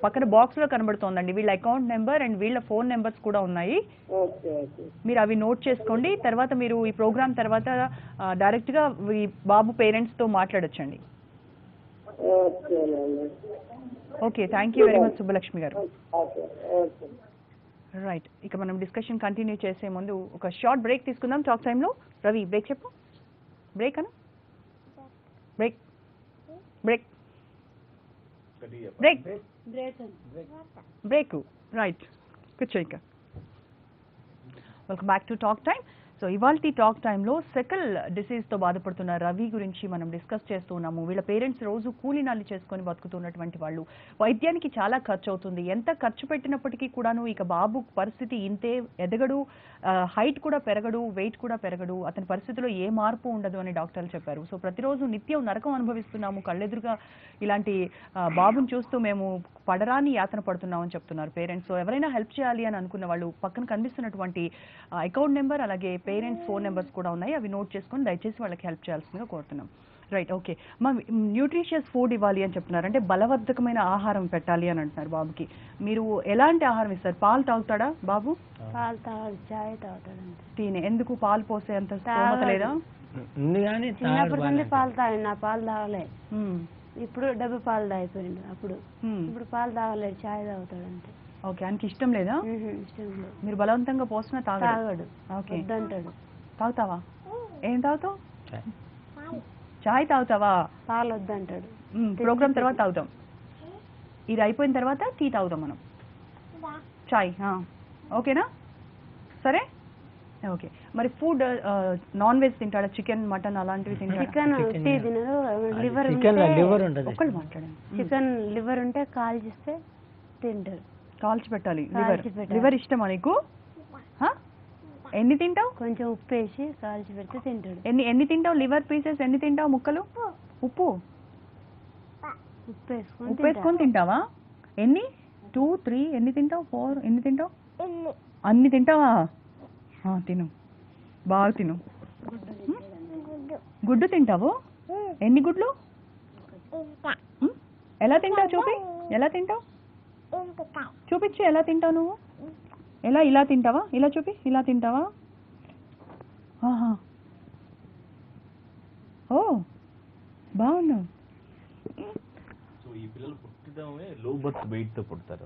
పక్కన బాక్స్ లో కనబడుతోందండి వీళ్ళ అకౌంట్ నెంబర్ అండ్ వీళ్ళ ఫోన్ నెంబర్స్ కూడా ఉన్నాయి. మీరు అవి నోట్ చేసుకోండి. తర్వాత మీరు ఈ ప్రోగ్రామ్ తర్వాత డైరెక్ట్ గా ఈ బాబు పేరెంట్స్ తో మాట్లాడొచ్చండి. Okay, thank you very much Subbalakshmi గారు. రైట్, ఇక మనం డిస్కషన్ కంటిన్యూ చేసే ముందు ఒక షార్ట్ బ్రేక్ తీసుకుందాం టాక్ టైంలో. రవి బ్రేక్ చెప్పు. బ్రేక్ అను, break break break break. Right, కూర్చో. ఇంకా welcome back to talk time. So ఇవాల్టి టాక్ టైంలో సెకల్ డిసీజ్తో బాధపడుతున్న రవి గురించి మనం డిస్కస్ చేస్తూ ఉన్నాము. వీళ్ళ పేరెంట్స్ రోజు కూలీనాలు చేసుకొని బతుకుతున్నటువంటి వాళ్ళు. వైద్యానికి చాలా ఖర్చు అవుతుంది. ఎంత ఖర్చు పెట్టినప్పటికీ కూడాను ఇక బాబు పరిస్థితి ఇంతే, ఎదగడు, హైట్ కూడా పెరగడు, వెయిట్ కూడా పెరగడు, అతని పరిస్థితిలో ఏ మార్పు ఉండదు అని డాక్టర్లు చెప్పారు. సో ప్రతిరోజు నిత్యం నరకం అనుభవిస్తున్నాము, కళ్ళెదురుగా ఇలాంటి బాబుని చూస్తూ మేము పడరాని యాతన పడుతున్నామని చెప్తున్నారు పేరెంట్స్. సో ఎవరైనా హెల్ప్ చేయాలి అని అనుకున్న వాళ్ళు పక్కన కనిపిస్తున్నటువంటి అకౌంట్ నెంబర్ అలాగే పేరెంట్స్ ఫోన్ నెంబర్స్ కూడా ఉన్నాయి, అవి నోట్ చేసుకొని దయచేసి వాళ్ళకి హెల్ప్ చేయాల్సిందిగా కోరుతున్నాం. Right, okay. మా న్యూట్రిషియస్ ఫుడ్ ఇవ్వాలి అని చెప్తున్నారు, అంటే బలవర్ధకమైన ఆహారం పెట్టాలి అని అంటున్నారు బాబుకి. మీరు ఎలాంటి ఆహారం ఇస్తారు? పాలు తాగుతాడా బాబు? పాలు తాగాడు, చాయ్ తాగుతాడు. తినే ఎందుకు పాలు పోసే అంత స్తోమత లేదా? చిన్నప్పటి నుండి పాలు తాగాడు, నా పాలు తాగలే. ఇప్పుడు డబ్బు పాలు తాగిపోయిండు. ఇప్పుడు పాలు తాగలేడు, చాయ్ తాగుతాడు అంతే. ఓకే, ఆయనకి ఇష్టం లేదా? ఇష్టం లేదు. మీరు బలవంతంగా పోసినా తాగాడు. ఓకే, వద్దంటాడు. తాగుతావా? ఏం తాగుతావు? చాయ్ తాగుతావా? పాలు వద్దంటాడు. ప్రోగ్రామ్ తర్వాత తాగుతాం, ఇది అయిపోయిన తర్వాత టీ తాగుతాం మనం. చాయ్ ఓకేనా? సరే, ఓకే. మరి ఫుడ్ నాన్ వెజ్ తింటాడా? చికెన్, మటన్ అలాంటివి తింటాడా? చికెన్ టీ తినడు. లివర్ ఒక్కళ్ళు మాట్లాడండి. చికెన్ లివర్ ఉంటే కాల్చిస్తే తింటాడు. కాల్చి పెట్టాలి లివర్. లివర్ ఇష్టమా నీకు? ఎన్ని తింటావు? కొంచెం ఉప్పు వేసి కాల్చి పెడితే తింటాడు. ఎన్ని తింటావు? లివర్ పీసెస్ ఎన్ని తింటావు? ముక్కలు ఉప్పు వేసుకొని తింటావా? ఎన్ని? 2, 3 ఎన్ని తింటావు? 4 ఎన్ని తింటావు? అన్ని తింటావా? తిను. బాగా తిను. గుడ్డు తింటావు? ఎన్ని గుడ్లు? ఎలా తింటావు చూపి, ఎలా తింటావు చూపించి, ఎలా తింటావు నువ్వు? ఎలా ఇలా తింటావా? ఇలా చూపి, ఇలా తింటావా? ఆహా, ఓ బాగున్నావు. సో ఈ పిల్లలు పుట్టడమే లో బర్త్ వెయిట్ తో పుడతారు.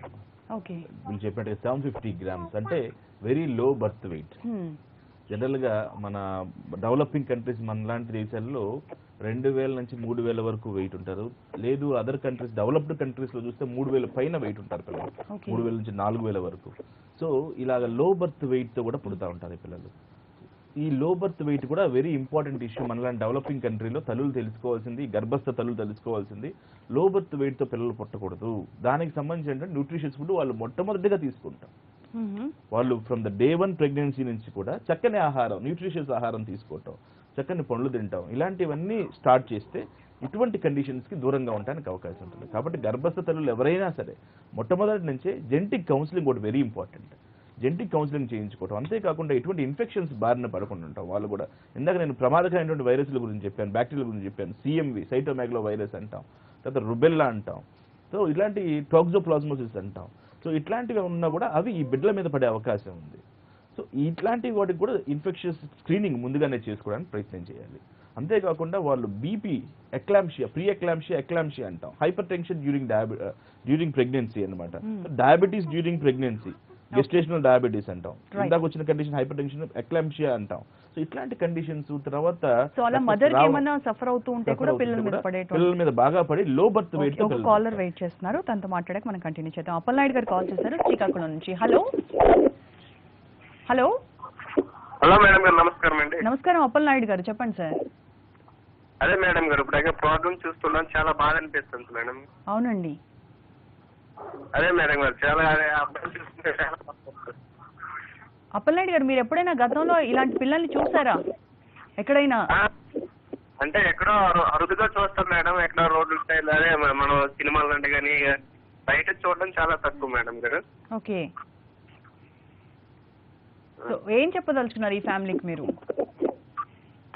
ఓకే, వీళ్ళు చెప్పినట్టుగా 750 grams అంటే very low birth weight. General గా మన డెవలపింగ్ కంట్రీస్ మన లాంటి దేశాల్లో 2000 నుంచి 3000 వరకు వెయిట్ ఉంటారు. లేదు అదర్ కంట్రీస్, డెవలప్డ్ కంట్రీస్ లో చూస్తే 3000 పైన వెయిట్ ఉంటారు పిల్లలు, 3000 నుంచి 4000 వరకు. సో ఇలాగ లో బర్త్ వెయిట్ తో కూడా పుడతా ఉంటారు ఈ పిల్లలు. ఈ లో బర్త్ వెయిట్ కూడా వెరీ ఇంపార్టెంట్ ఇష్యూ. మనలాంటి డెవలపింగ్ కంట్రీలో తల్లులు తెలుసుకోవాల్సింది, గర్భస్థ తల్లులు తెలుసుకోవాల్సింది, లో బర్త్ వెయిట్ తో పిల్లలు పుట్టకూడదు. దానికి సంబంధించి ఏంటంటే న్యూట్రిషియస్ ఫుడ్ వాళ్ళు మొట్టమొదటిగా తీసుకుంటాం. వాళ్ళు ఫ్రమ్ ద డే 1 ప్రెగ్నెన్సీ నుంచి కూడా చక్కని ఆహారం, న్యూట్రిషియస్ ఆహారం తీసుకోవటం, చక్కని పండ్లు తింటాం, ఇలాంటివన్నీ స్టార్ట్ చేస్తే ఇటువంటి కండిషన్స్ కి దూరంగా ఉండడానికి అవకాశం ఉంటుంది. కాబట్టి గర్భస్థ తల్లులు ఎవరైనా సరే మొట్టమొదటి నుంచే జెనెటిక్ కౌన్సిలింగ్ ఒకటి వెరీ ఇంపార్టెంట్. జెనెటిక్ కౌన్సిలింగ్ చేయించుకోవటం, అంతేకాకుండా ఎటువంటి ఇన్ఫెక్షన్స్ బారిన పడకుండా ఉంటాం. వాళ్ళు కూడా ఇందాక నేను ప్రమాదకరమైనటువంటి వైరస్ల గురించి చెప్పాను, బ్యాక్టీరియా గురించి చెప్పాను, సిఎంవి సైటోమెగాలో వైరస్ అంటాం, తర్వాత రుబెల్లా అంటాం, సో ఇలాంటి టాక్సోప్లాస్మోసిస్ అంటాం. సో ఇట్లాంటివి ఉన్నా కూడా అవి ఈ బిడ్డల మీద పడే అవకాశం ఉంది. సో ఇట్లాంటి వాటికి కూడా ఇన్ఫెక్షన్స్ స్క్రీనింగ్ ముందుగానే చేసుకోవడానికి ప్రయత్నం చేయాలి. అంతేకాకుండా వాళ్ళు BP, eclampsia, pre eclampsia, eclampsia అంటాం, హైపర్ టెన్షన్ డ్యూరింగ్ ప్రెగ్నెన్సీ అనమాట, diabetes during pregnancy, gestational diabetes అంటాం, ఇందాక వచ్చిన కండిషన్ హైపర్ టెన్షన్, ఎక్లాంషియా అంటాం. సో ఇట్లాంటి కండిషన్స్ తర్వాత మదర్ ఏమన్నా సఫర్ అవుతూ ఉంటే కూడా పిల్లల మీద బాగా పడి లో బర్త్ వెయిట్. ఒక కాలర్ వెయిట్ చేస్తున్నారు, తనతో మాట్లాడక మనం కంటిన్యూ చేద్దాం. అప్పలనాయుడు గారు కాల్ చేశారు శ్రీకాకుళం నుంచి. హలో హలో హలో మేడం గారు, నమస్కారం అండి. నమస్కారం అప్పలనాయుడు గారు, చెప్పండి సార్. అదే మేడం గారు, ఇప్పుడు ప్రోగ్రామ్ చూస్తున్నాను, చాలా బాధ అనిపిస్తుంది మేడం. అవునండి, అదే మేడం గారు, చాలా అబ్బాయి చూస్తుంటే చాలా అప్పలనాయుడు గారు, మీరు ఎప్పుడైనా గతంలో ఇలాంటి పిల్లల్ని చూసారా ఎక్కడైనా? అంటే ఎక్కడో అరుదుగా చూస్తాం మేడం, ఎక్కడో రోడ్ల స్టైల్, అదే మనం సినిమాలు అంటే కానీ బయట చూడడం చాలా తక్కువ మేడం గారు. ఓకే, సో ఏం చెప్పదలుచుకున్నారు ఈ ఫ్యామిలీకి మీరు?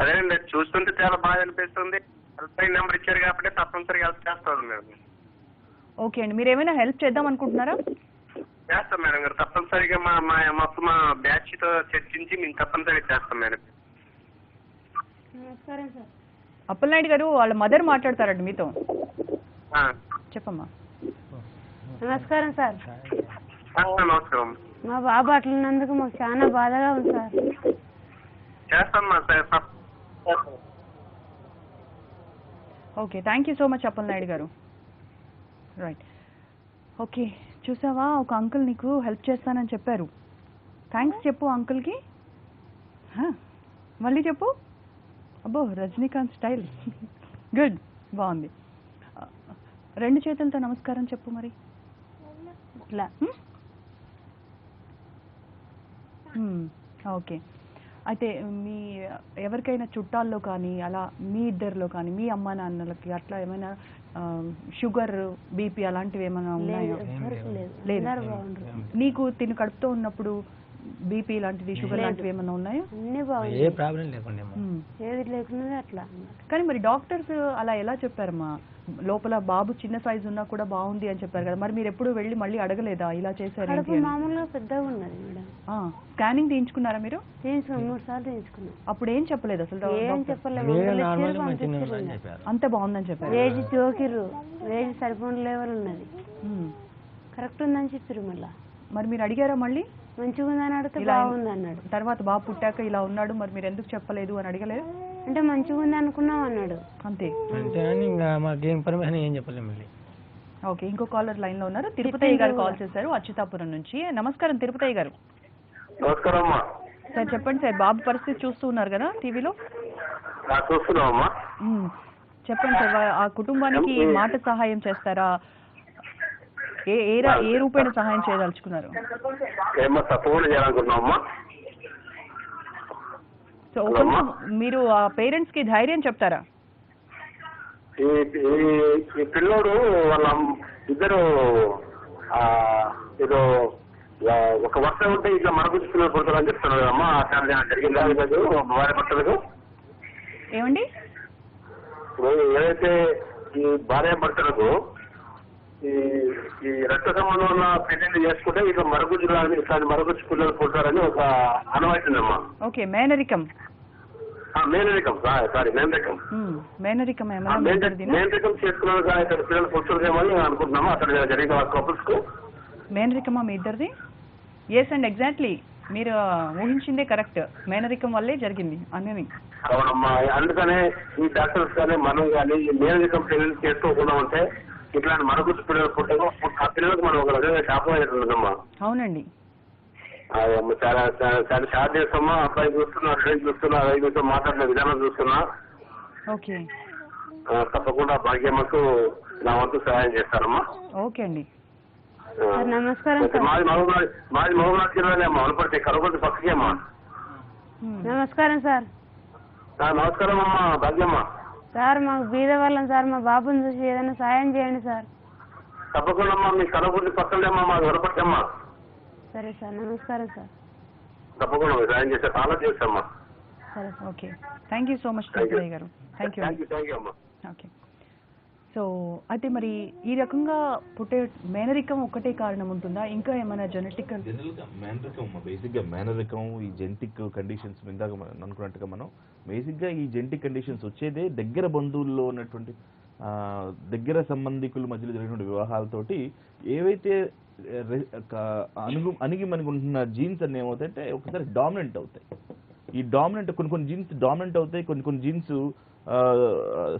అదేనండి, చూస్తుంటే చాలా బాధ అనిపిస్తుంది. హెల్ప్ లైన్ నెంబర్ ఇచ్చారు కాబట్టి తప్పనిసరిగా హెల్ప్ చేస్తాను మేడం. ఓకే అండి, మీరు ఏమైనా హెల్ప్ చేద్దాం అనుకుంటున్నారా? చేస్తాం మేడం గారు, తప్పనిసరిగా మొత్తం మా బ్యాచ్ తో చర్చించి మేము తప్పనిసరిగా చేస్తాం మేడం. నమస్కారం సార్. అప్పలనాయుడు గారు వాళ్ళ మదర్ మాట్లాడతారండి మీతో, చెప్పమ్మా. నమస్కారం సార్. నమస్కారం. మా బాబు అట్లున్నందుకు మాకు చాలా బాధగా ఉంది సార్. చేస్తాం sir. Okay, thank you so much Appalanaidu గారు. రైట్, ఓకే, చూసావా ఒక అంకుల్ నీకు హెల్ప్ చేస్తానని చెప్పారు. థ్యాంక్స్ చెప్పు అంకుల్కి. మళ్ళీ చెప్పు. అబ్బో, రజనీకాంత్ స్టైల్. గుడ్, బాగుంది. 2 చేతులతో నమస్కారం చెప్పు మరి. ఇట్లా. ఓకే, అయితే మీ ఎవరికైనా చుట్టాల్లో కానీ అలా మీ ఇద్దరిలో కానీ మీ అమ్మా నాన్నలకి అట్లా ఏమైనా షుగర్, బీపీ అలాంటివి ఏమైనా ఉన్నాయో? లేదు. నీకు తిని కడుపుతో ఉన్నప్పుడు బీపీ లాంటిది, షుగర్ లాంటివి ఏమైనా ఉన్నాయా? అన్ని బాగుంది, ఏ ప్రాబ్లం లేకుండా ఏది లేకుండా అట్లా. కానీ మరి డాక్టర్స్ అలా ఎలా చెప్పారమ్మా? లోపల బాబు చిన్న సైజు ఉన్నా కూడా బాగుంది అని చెప్పారు కదా, మరి మీరు ఎప్పుడు వెళ్ళి మళ్ళీ అడగలేదా ఇలా చేశారు? మామూలుగా పెద్దగా ఉన్నది మేడం. స్కానింగ్ తీయించుకున్నారా మీరు? తీయించుకున్నాం, 3 సార్లు తీయించుకున్నాం. అప్పుడు ఏం చెప్పలేదు అసలు? ఏం చెప్పలేదు, అంత బాగుందని చెప్పారు. వేజ్ జోకిర్రు, వేజ్ సరిపోయిన లెవెల్ ఉన్నది, కరెక్ట్ ఉందని చెప్పారు. మళ్ళీ మరి మీరు అడిగారా మళ్ళీ? మంచిగా ఉందని అడిగితే బాగుంది అన్నాడు. తర్వాత బాబు పుట్టాక ఇలా ఉన్నాడు, మరి మీరు ఎందుకు చెప్పలేదు అని అడగలేదు? అంటే మంచిగా ఉంది అనుకున్నాం అన్నాడు, అంతే. అంతేగాని ఇంకా మాకు ఇన్ఫర్మేషన్ ఏం చెప్పలేము మళ్ళీ. ఓకే, ఇంకో కాలర్ లైన్ లో ఉన్నారు. తిరుపతి గారు కాల్ చేశారు అచ్యుతాపురం నుంచి. నమస్కారం తిరుపతి గారు. నమస్కారం సార్, చెప్పండి సార్. బాబు పరిస్థితి చూస్తూ ఉన్నారు కదా టీవీలో? చూస్తున్నామమ్మా. చెప్పండి సార్, ఆ కుటుంబానికి మాట సహాయం చేస్తారా? ఏ రూపేణ సహాయం చేయదలుచుకున్నారు? సో మీరు ఆ పేరెంట్స్ కి ధైర్యం చెప్తారా? ఈ పిల్లోడు వాళ్ళ ఇద్దరు ఏదో ఒక వర్షం ఉంటే ఇట్లా మరొక పిల్లలు పుడతారని చెప్తున్నారు కదమ్మా, అట్లా జరిగిందా లేదు భార్య భర్తలకు? ఏమండి ఇప్పుడు ఏదైతే ఈ భార్య భర్తలకు ఈ రక్త సంబంధం ఉన్న పెళ్లి చేసుకుంటే ఇట్లా మరొక పిల్లలు పుడతారని ఒక అనువైతుందమ్మా. ఓకే, మేనరికం. మేనరికం సారీ మేనరికం మేనరికం మేనరికం చేసుకున్నాను కానీ ఇక్కడ పిల్లలు పుడుతుందేమో అని అనుకుంటున్నాము. అక్కడ జరిగిన కపుల్స్ కు మేనరికమా మీ ఇద్దరిది? ఎస్ అండ్ ఎగ్జాక్ట్లీ మీరు ఊహించిందే కరెక్ట్. మేనరికం వల్లే జరిగింది అని. అవునమ్మా, అందుకనే ఈ డాక్టర్స్ కానీ మనం కానీ ఈ మేనరికం పెళ్లి చేసుకోకుండా ఉంటే ఇట్లాంటి మరొక పిల్లలు పుట్టగా ఆ పిల్లలకు మనం ఒక రకంగా శాపం అవుతుందమ్మా. అవునండి, చాలా చాలా షార్ట్ చేస్తామా. అబ్బాయి చూస్తున్నా, అబ్బాయి చూస్తున్నా, అబ్బాయితో మాట్లాడిన విధానం చూస్తున్నా. ఓకే, తప్పకుండా భాగ్యమ్మకు నా వంతు సహాయం చేస్తానమ్మా. ఓకే అండి. నమస్కారం. మాది మహబూబ్నాథ్ జిల్లానే అమ్మా, వనపర్తి కరపతి పక్కకి అమ్మా. నమస్కారం సార్. నమస్కారం అమ్మా భాగ్యమ్మ. సార్ మాకు బీద వాళ్ళం సార్, మా బాబుని చూసి ఏదైనా సాయం చేయండి సార్. తప్పకుండా అమ్మా, మీ కరపతి పక్కనే అమ్మా, మాది వనపర్తి అమ్మా. సరే సార్, నమస్కారం సార్. తప్పకుండా సాయం చేస్తే చాలా చేస్తామ్మా. సరే, okay, thank you so much Tulasirai గారు. థ్యాంక్ యూ అమ్మా. ఓకే, సో అయితే మరి ఈ రకంగా పుట్టే మేనరికం ఒక్కటే కారణం ఉంటుందా, ఇంకా ఏమైనా జెనెటిక్? జనరల్గా మేనరికం బేసిక్గా మేనరికం ఈ జెనెటిక్ కండిషన్స్ మీద అనుకున్నట్టుగా మనం బేసిక్గా ఈ జెనెటిక్ కండిషన్స్ వచ్చేదే దగ్గర బంధువుల్లో ఉన్నటువంటి దగ్గర సంబంధికుల మధ్యలో జరిగినటువంటి వివాహాలతోటి ఏవైతే అణిగి మనకు ఉంటున్న జీన్స్ అన్ని ఏమవుతాయంటే ఒకసారి డామినెంట్ అవుతాయి. ఈ డామినెంట్ కొన్ని జీన్స్ డామినెంట్ అవుతాయి, కొన్ని జీన్స్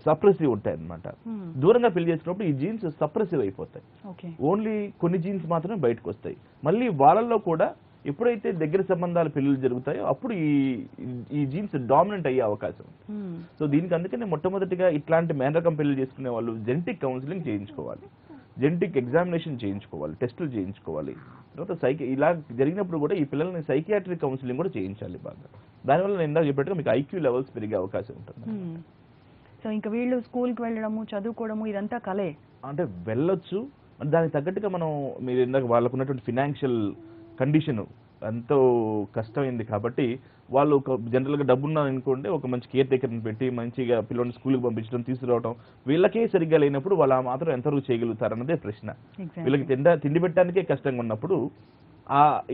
సప్రెసివ్ ఉంటాయి అన్నమాట. దూరంగా పెళ్లి చేసుకున్నప్పుడు ఈ జీన్స్ సప్రెసివ్ అయిపోతాయి, ఓన్లీ కొన్ని జీన్స్ మాత్రమే బయటకు వస్తాయి. మళ్ళీ వాళ్ళల్లో కూడా ఎప్పుడైతే దగ్గర సంబంధాల పెళ్లిళ్ళు జరుగుతాయో అప్పుడు ఈ జీన్స్ డామినెంట్ అయ్యే అవకాశం ఉంది. సో దీనికి అందుకనే మొట్టమొదటిగా ఇట్లాంటి మేనరకం పెళ్లి చేసుకునే వాళ్ళు జెనెటిక్ కౌన్సిలింగ్ చేయించుకోవాలి, జెనెటిక్ ఎగ్జామినేషన్ చేయించుకోవాలి, టెస్టులు చేయించుకోవాలి. తర్వాత ఇలా జరిగినప్పుడు కూడా ఈ పిల్లల్ని సైకియాట్రిక్ కౌన్సిలింగ్ కూడా చేయించాలి బాగా. దానివల్ల నేను ఇందాక చెప్పినట్టుగా మీకు ఐక్యూ లెవెల్స్ పెరిగే అవకాశం ఉంటుంది. సో ఇంకా వీళ్ళు స్కూల్కి వెళ్ళడము, చదువుకోవడము ఇదంతా కలే అంటే వెళ్ళొచ్చు. దానికి తగ్గట్టుగా మనం మీరు ఇందాక వాళ్ళకు ఉన్నటువంటి ఫినాన్షియల్ కండిషన్ ఎంతో కష్టమైంది కాబట్టి వాళ్ళు ఒక జనరల్గా డబ్బున్నా అనుకోండి ఒక మంచి కేర్ టేకర్ని పెట్టి మంచిగా పిల్లల్ని స్కూల్కి పంపించడం తీసుకురావడం, వీళ్ళకే సరిగ్గా లేనప్పుడు వాళ్ళు మాత్రం ఎంతవరకు చేయగలుగుతారు అన్నదే ప్రశ్న. వీళ్ళకి తిండి పెట్టడానికే కష్టంగా ఉన్నప్పుడు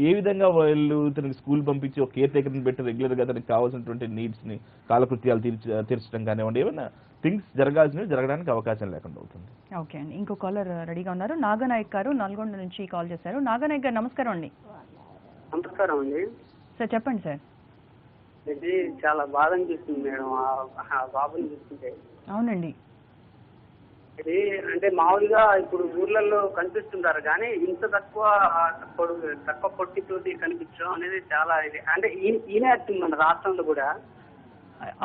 ఏ విధంగా వాళ్ళు తనకి స్కూల్ పంపించి ఒక కేర్ టేకర్ని పెట్టి రెగ్యులర్గా తనకి కావాల్సినటువంటి నీడ్స్ని కాలకృత్యాలు తీర్చడం కానివ్వండి, ఏమైనా థింగ్స్ జరగడానికి అవకాశం లేకుండా అవుతుంది. ఓకే అండి, ఇంకో కాలర్ రెడీగా ఉన్నారు. నాగనాయక్ గారు నల్గొండ నుంచి కాల్ చేశారు. నాగనాయక్ గారు నమస్కారం అండి. నమస్కారం అండి సార్, చెప్పండి సార్. ఇది చాలా బాధ అనిపిస్తుంది మేడం ఆ బాబుని చూస్తుంటే. అవునండి, ఇది అంటే మామూలుగా ఇప్పుడు ఊర్లలో కనిపిస్తుంటారు కానీ ఇంత తక్కువ పొట్టితోటి కనిపించడం అనేది చాలా ఇది అంటే ఈయనే మన రాష్ట్రంలో కూడా.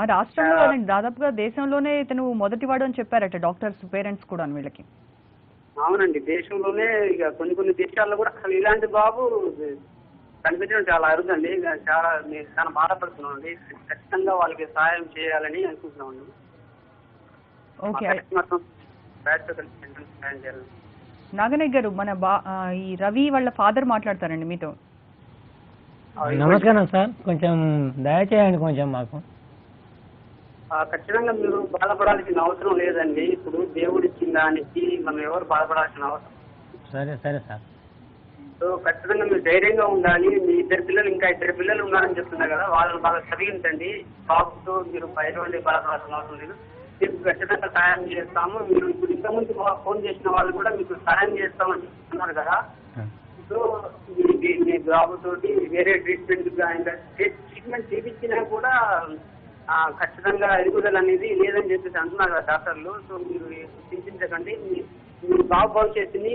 ఆ రాష్ట్రంలో దాదాపుగా దేశంలోనే ఇతను మొదటివాడు అని చెప్పారట డాక్టర్స్, పేరెంట్స్ కూడా వీళ్ళకి. అవునండి, దేశంలోనే ఇక కొన్ని దేశాల్లో కూడా అసలు ఇలాంటి బాబు కనిపించడం చాలా అరుదండి. చాలా బాధపడుతున్నాం అండి. ఖచ్చితంగా వాళ్ళకి సహాయం చేయాలని అనుకుంటున్నామండి. నాగనాయక్ గారు, మన ఈ రవి వాళ్ళ ఫాదర్ మాట్లాడతారండి మీతో. నమస్కారం సార్, కొంచెం దయచేయండి కొంచెం మాకు. ఖచ్చితంగా మీరు బాధపడాల్సిన అవసరం లేదండి. ఇప్పుడు దేవుడు ఇచ్చిన దానికి మనం ఎవరు బాధపడాల్సిన అవసరం. సరే సరే సార్. సో ఖచ్చితంగా మీరు ధైర్యంగా ఉండాలి. మీ ఇంకా ఇద్దరు పిల్లలు ఉన్నారని చెప్తున్నారు కదా, వాళ్ళని బాగా చదివించండి. బాబుతో మీరు ఎటువంటి బాధపడాల్సిన అవసరం లేదు. మీకు ఖచ్చితంగా సహాయం చేస్తాము. మీరు ఇప్పుడు ఇంతకుముందు ఫోన్ చేసిన వాళ్ళు కూడా మీకు సహాయం చేస్తామని చెప్తున్నారు కదా. సో మీ బాబుతోటి వేరే ట్రీట్మెంట్ ట్రీట్మెంట్ చేయించినా కూడా ఖచ్చితంగా ఎదుగుదల అనేది లేదని చెప్పేసి అంటున్నారు కదా డాక్టర్లు. సో మీరు చింతించకండి. మీ బాబు భవిష్యత్తుని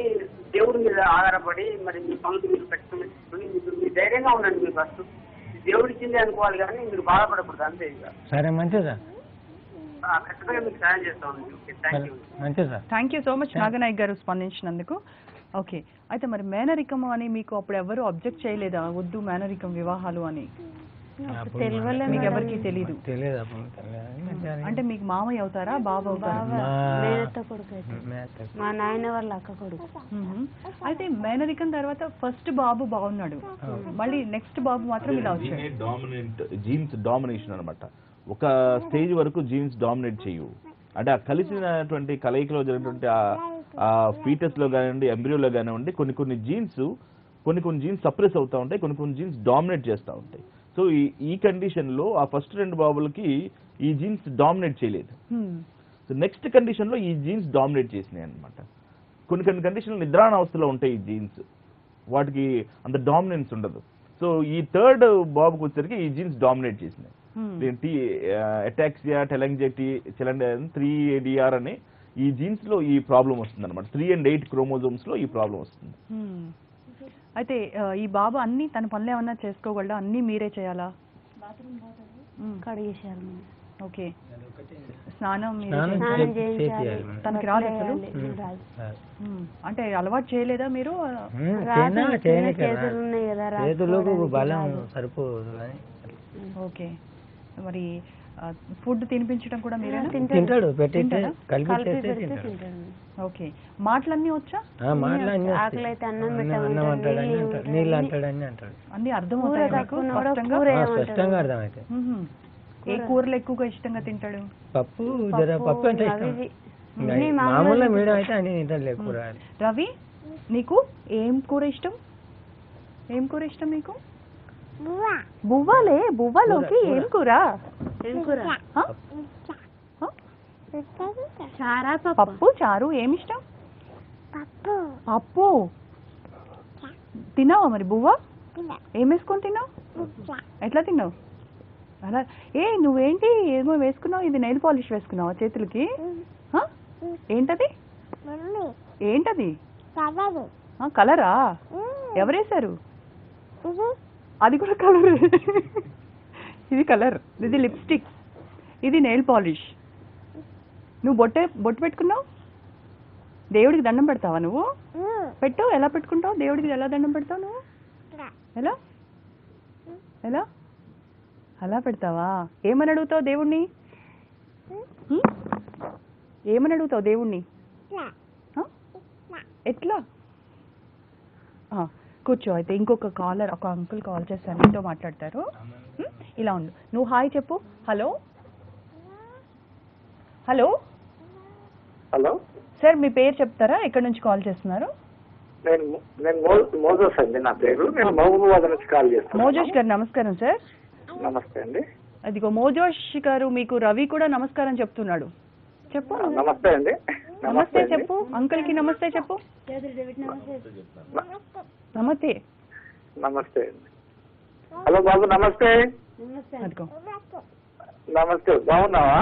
దేవుడి మీద ఆధారపడి మరి మీ పనులు మీరు పెట్టుకుని మీరు ధైర్యంగా ఉండండి. మీరు ఫస్ట్ దేవుడి ఇచ్చింది అనుకోవాలి కానీ మీరు బాధపడకూడదు, అంతే. ఇక సరే, మంచిది సార్. ఖచ్చితంగా మీకు సహాయం చేస్తామండి. Okay, thank you. మంచిది sir. Thank you so much Naganayak గారు స్పందించినందుకు. ఓకే, అయితే మరి మేనరికం అని మీకు అప్పుడు ఎవరు అబ్జెక్ట్ చేయలేదా, వద్దు మేనరికం వివాహాలు అని? తెలియలేదు, మీకు ఎవరికి తెలియదు. అంటే మీకు మామయ్య అవుతారా, బావ అవుతారా? మేనత్త కొడుకు అయితే. మా నాయన వాళ్ళ అక్క కొడుకు. అయితే మేనరికం తర్వాత ఫస్ట్ బాబు బాగున్నాడు, మళ్ళీ నెక్స్ట్ బాబు మాత్రం ఇలా వచ్చాడు. డామినెంట్ జీన్స్ డామినేషన్ అన్నమాట. ఒక స్టేజ్ వరకు జీన్స్ డామినేట్ చేయవు, అంటే ఆ కలిసినటువంటి కలయికలో జరిగినటువంటి ఆ ఫీటస్ లో కానివ్వండి, ఎంబ్రియోలో కానివ్వండి, కొన్ని జీన్స్ సప్రెస్ అవుతూ ఉంటాయి, కొన్ని జీన్స్ డామినేట్ చేస్తూ ఉంటాయి. సో ఈ కండిషన్ లో ఆ ఫస్ట్ 2 బాబులకి ఈ జీన్స్ డామినేట్ చేయలేదు. సో నెక్స్ట్ కండిషన్ లో ఈ జీన్స్ డామినేట్ చేసినాయి అన్నమాట. కొన్ని కండిషన్లు నిద్రాణ అవస్థలో ఉంటాయి ఈ జీన్స్, వాటికి అంత డామినెన్స్ ఉండదు. సో ఈ 3rd బాబుకి వచ్చేసరికి ఈ జీన్స్ డామినేట్ చేసినాయి. ఎటాక్సియా, టెలంజైటీ, 3ADR అనే ఈ జీన్స్ లో ఈ ప్రాబ్లం వస్తుంది అనమాట. 3 and 8 క్రోమోజోమ్స్ లో ఈ ప్రాబ్లం వస్తుంది. అయితే ఈ బాబు అన్ని తన పనులు ఏమన్నా చేసుకోగలడా, అన్ని మీరే చేయాలా? కడిగేసేయాలి. ఓకే, స్నానం చేయించాలి. తనకి రాదు అసలు? అంటే అలవాటు చేయలేదా మీరు? చేతులు ఉన్నాయి కదా, బలం సరిపోదు. ఓకే, మరి ఫుడ్ తినిపించడం కూడా మీరేనా? తింటాడు, ఓకే, మాటలన్నీ వచ్చా? ఆకలి అయితే అన్నం నీళ్ళు అంటాడని అంటాడు. అన్ని అర్థమవుతాయి మీకు స్పష్టంగా అర్థమవుతాయి. ఏ కూరలు ఎక్కువగా ఇష్టంగా తింటాడు? పప్పు అంటే ఇష్టం. మామూలుగా మీడియం అయితే అన్ని తింటాడు కూర. రవి, నీకు ఏం కూర ఇష్టం? నీకు? బువ్వాలే, బువ్వలోకి ఏం కూర? పప్పు, చారు. ఏమిష్టం? పప్పు. తిన్నావా మరి బువ్వ? ఏం వేసుకొని తిన్నావు? ఎట్లా తిన్నావు? అలా నువ్వేంటి ఏమో వేసుకున్నావు? ఇది నెయిల్ పాలిష్ వేసుకున్నావా చేతులకి? ఏంటది? కలరా? ఎవరేశారు? అది కూడా కలర్. ఇది కలర్, ఇది లిప్స్టిక్, ఇది నెయిల్ పాలిష్. నువ్వు బొట్టు పెట్టుకున్నావు? దేవుడికి దండం పెడతావా నువ్వు? పెట్టు. ఎలా పెట్టుకుంటావు? దేవుడికి ఎలా దండం పెడతావు నువ్వు? ఎలా అలా పెడతావా? ఏమని అడుగుతావు దేవుణ్ణి? ఎట్లా? కూర్చో. అయితే ఇంకొక కాలర్, ఒక అంకుల్ కాల్ చేస్తాను, నీతో మాట్లాడతారు. ఇలా ఉండు, నువ్వు హాయ్ చెప్పు. హలో హలో హలో సార్, మీ పేరు చెప్తారా? ఎక్కడి నుంచి కాల్ చేస్తున్నారు? నేను మోజోస్ అండి నా పేరు. నేను మహబూబాబాద్ నుంచి కాల్ చేస్తాను. మోజోష్ గారు నమస్కారం సార్. నమస్తే అండి. అదిగో మోజోష్ గారు, మీకు రవి కూడా నమస్కారం చెప్తున్నాడు. చెప్పు. నమస్తే అండి. నమస్తే చెప్పు. అంకుల్ కి నమస్తే చెప్పు. నమస్తే. నమస్తే అండి. హలో బాబు, నమస్తే. అదిగో నమస్తే. బాగున్నావా?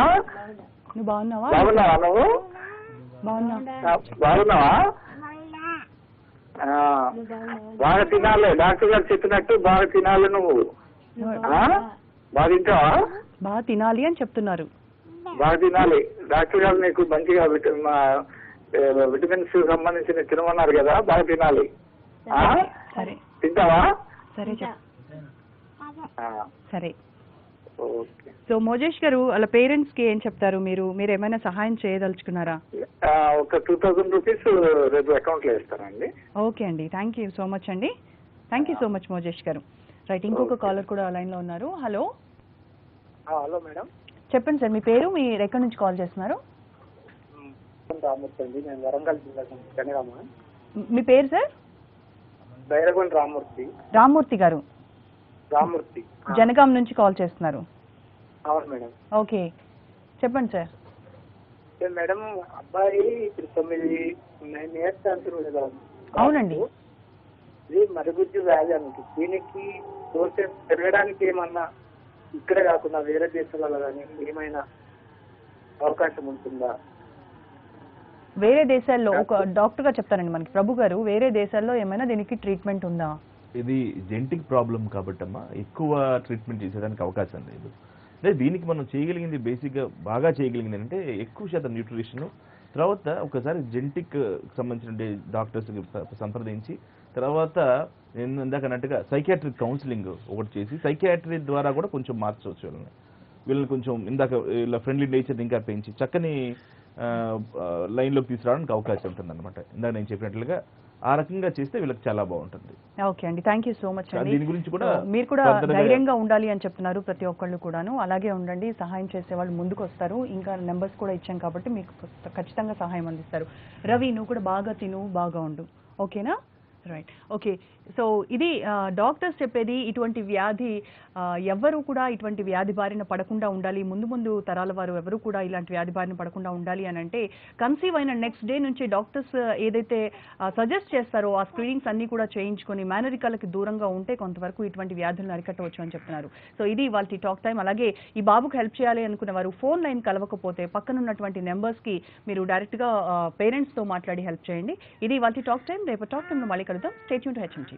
నువ్వు బాగున్నావా? నువ్వు బాగున్నావా? బాగా తినాలి, డాక్టర్ గారు చెప్పినట్టు బాగా తినాలి. నువ్వు బాగా తింటావా? బాగా తినాలి అని చెప్తున్నారు. బాగా తినాలి. డాక్టర్ గారు నీకు మంచిగా విటమిన్స్ సంబంధించిన తినమన్నారు కదా, బాగా తినాలి. సరే, తింటావా? సరే సరే. ఓకే. సో మోజేష్ గారు, వాళ్ళ పేరెంట్స్ కి ఏం చెప్తారు? మీరు ఏమైనా సహాయం చేయదలుచుకున్నారా? ఒక 2000 రూపీస్ రేపు అకౌంట్ లో ఇస్తానండి. ఓకే అండి, థ్యాంక్ యూ సో మచ్ అండి. Thank you so much Mojesh గారు. రైట్, ఇంకొక కాలర్ కూడా లైన్ లో ఉన్నారు. హలో. హలో మేడం, చెప్పండి సార్, మీ పేరు, మీరు ఎక్కడి నుంచి కాల్ చేస్తున్నారు? రామూర్తి అండి, నేను వరంగల్ జిల్లా జనగామ. మీ పేరు సార్? బైరగొండ రామూర్తి. రామూర్తి గారు రామూర్తి, జనగాం నుంచి కాల్ చేస్తున్నారు. అవును మేడం. ఓకే, చెప్పండి సార్. మేడం, అబ్బాయి ఇప్పుడు 9 years అంటున్నారు కదా. అవునండి. ఇది మరుగుజ్జు వ్యాధి అన్నది. దీనికి సోర్సెస్ పెరగడానికి ఏమన్నా ఇక్కడే కాకుండా వేరే దేశాలలో కానీ ఏమైనా అవకాశం ఉంటుందా? వేరే దేశాల్లో, ఒక డాక్టర్ గా చెప్తానండి మనకి, ప్రభు గారు, వేరే దేశాల్లో ఏమైనా దీనికి ట్రీట్మెంట్ ఉందా? ఇది జెనెటిక్ ప్రాబ్లం కాబట్టమ్మా ఎక్కువ ట్రీట్మెంట్ చేసేదానికి అవకాశం లేదు. అంటే దీనికి మనం చేయగలిగింది, బేసిక్గా బాగా చేయగలిగింది అంటే ఎక్కువ శాతం న్యూట్రిషన్, తర్వాత ఒకసారి జెనెటిక్ సంబంధించిన డాక్టర్స్కి సంప్రదించి, తర్వాత నేను ఇందాక అన్నట్టుగా సైకియాట్రిక్ కౌన్సిలింగ్ ఒకటి చేసి, సైకియాట్రీ ద్వారా కూడా కొంచెం మార్చవచ్చు వాళ్ళని. వీళ్ళని కొంచెం ఇందాక ఇలా ఫ్రెండ్లీ నేచర్ ఇంకా పెంచి చక్కని లైన్లోకి తీసుకురావడానికి అవకాశం ఉంటుంది అనమాట. ఇందాక నేను చెప్పినట్లుగా ఆ రకంగా చేస్తే వీళ్ళకి చాలా బాగుంటుంది. ఓకే అండి, థ్యాంక్ యూ సో మచ్ అండి. దీని గురించి కూడా మీరు కూడా ధైర్యంగా ఉండాలి అని చెప్తున్నారు ప్రతి ఒక్కళ్ళు కూడాను. అలాగే ఉండండి, సహాయం చేసే వాళ్ళు ముందుకు వస్తారు. ఇంకా నెంబర్స్ కూడా ఇచ్చాం కాబట్టి మీకు ఖచ్చితంగా సహాయం అందిస్తారు. రవి, నువ్వు కూడా బాగా తిను, బాగా ఉండు, ఓకేనా? Right, okay. సో ఇది డాక్టర్స్ చెప్పేది. ఇటువంటి వ్యాధి ఎవరు కూడా ఇటువంటి వ్యాధి బారిన పడకుండా ఉండాలి, ముందు ముందు తరాల వారు ఎవరు కూడా ఇలాంటి వ్యాధి బారిన పడకుండా ఉండాలి అని అంటే కన్సీవ్ అయిన నెక్స్ట్ డే నుంచి డాక్టర్స్ ఏదైతే సజెస్ట్ చేస్తారో ఆ స్క్రీనింగ్స్ అన్ని కూడా చేయించుకొని మేనరికాలకి దూరంగా ఉంటే కొంతవరకు ఇటువంటి వ్యాధులను అరికట్టవచ్చు అని చెప్తున్నారు. సో ఇది వాళ్ళ టాక్ టైం. అలాగే ఈ బాబుకు హెల్ప్ చేయాలి అనుకున్న వారు ఫోన్ లైన్ కలవకపోతే పక్కనున్నటువంటి నెంబర్స్కి మీరు డైరెక్ట్గా పేరెంట్స్తో మాట్లాడి హెల్ప్ చేయండి. ఇది వాళ్ళ టాక్ టైం. రేపు టాక్ టైంలో మళ్ళీ కలుద్దాం. Stay tune to HMTV.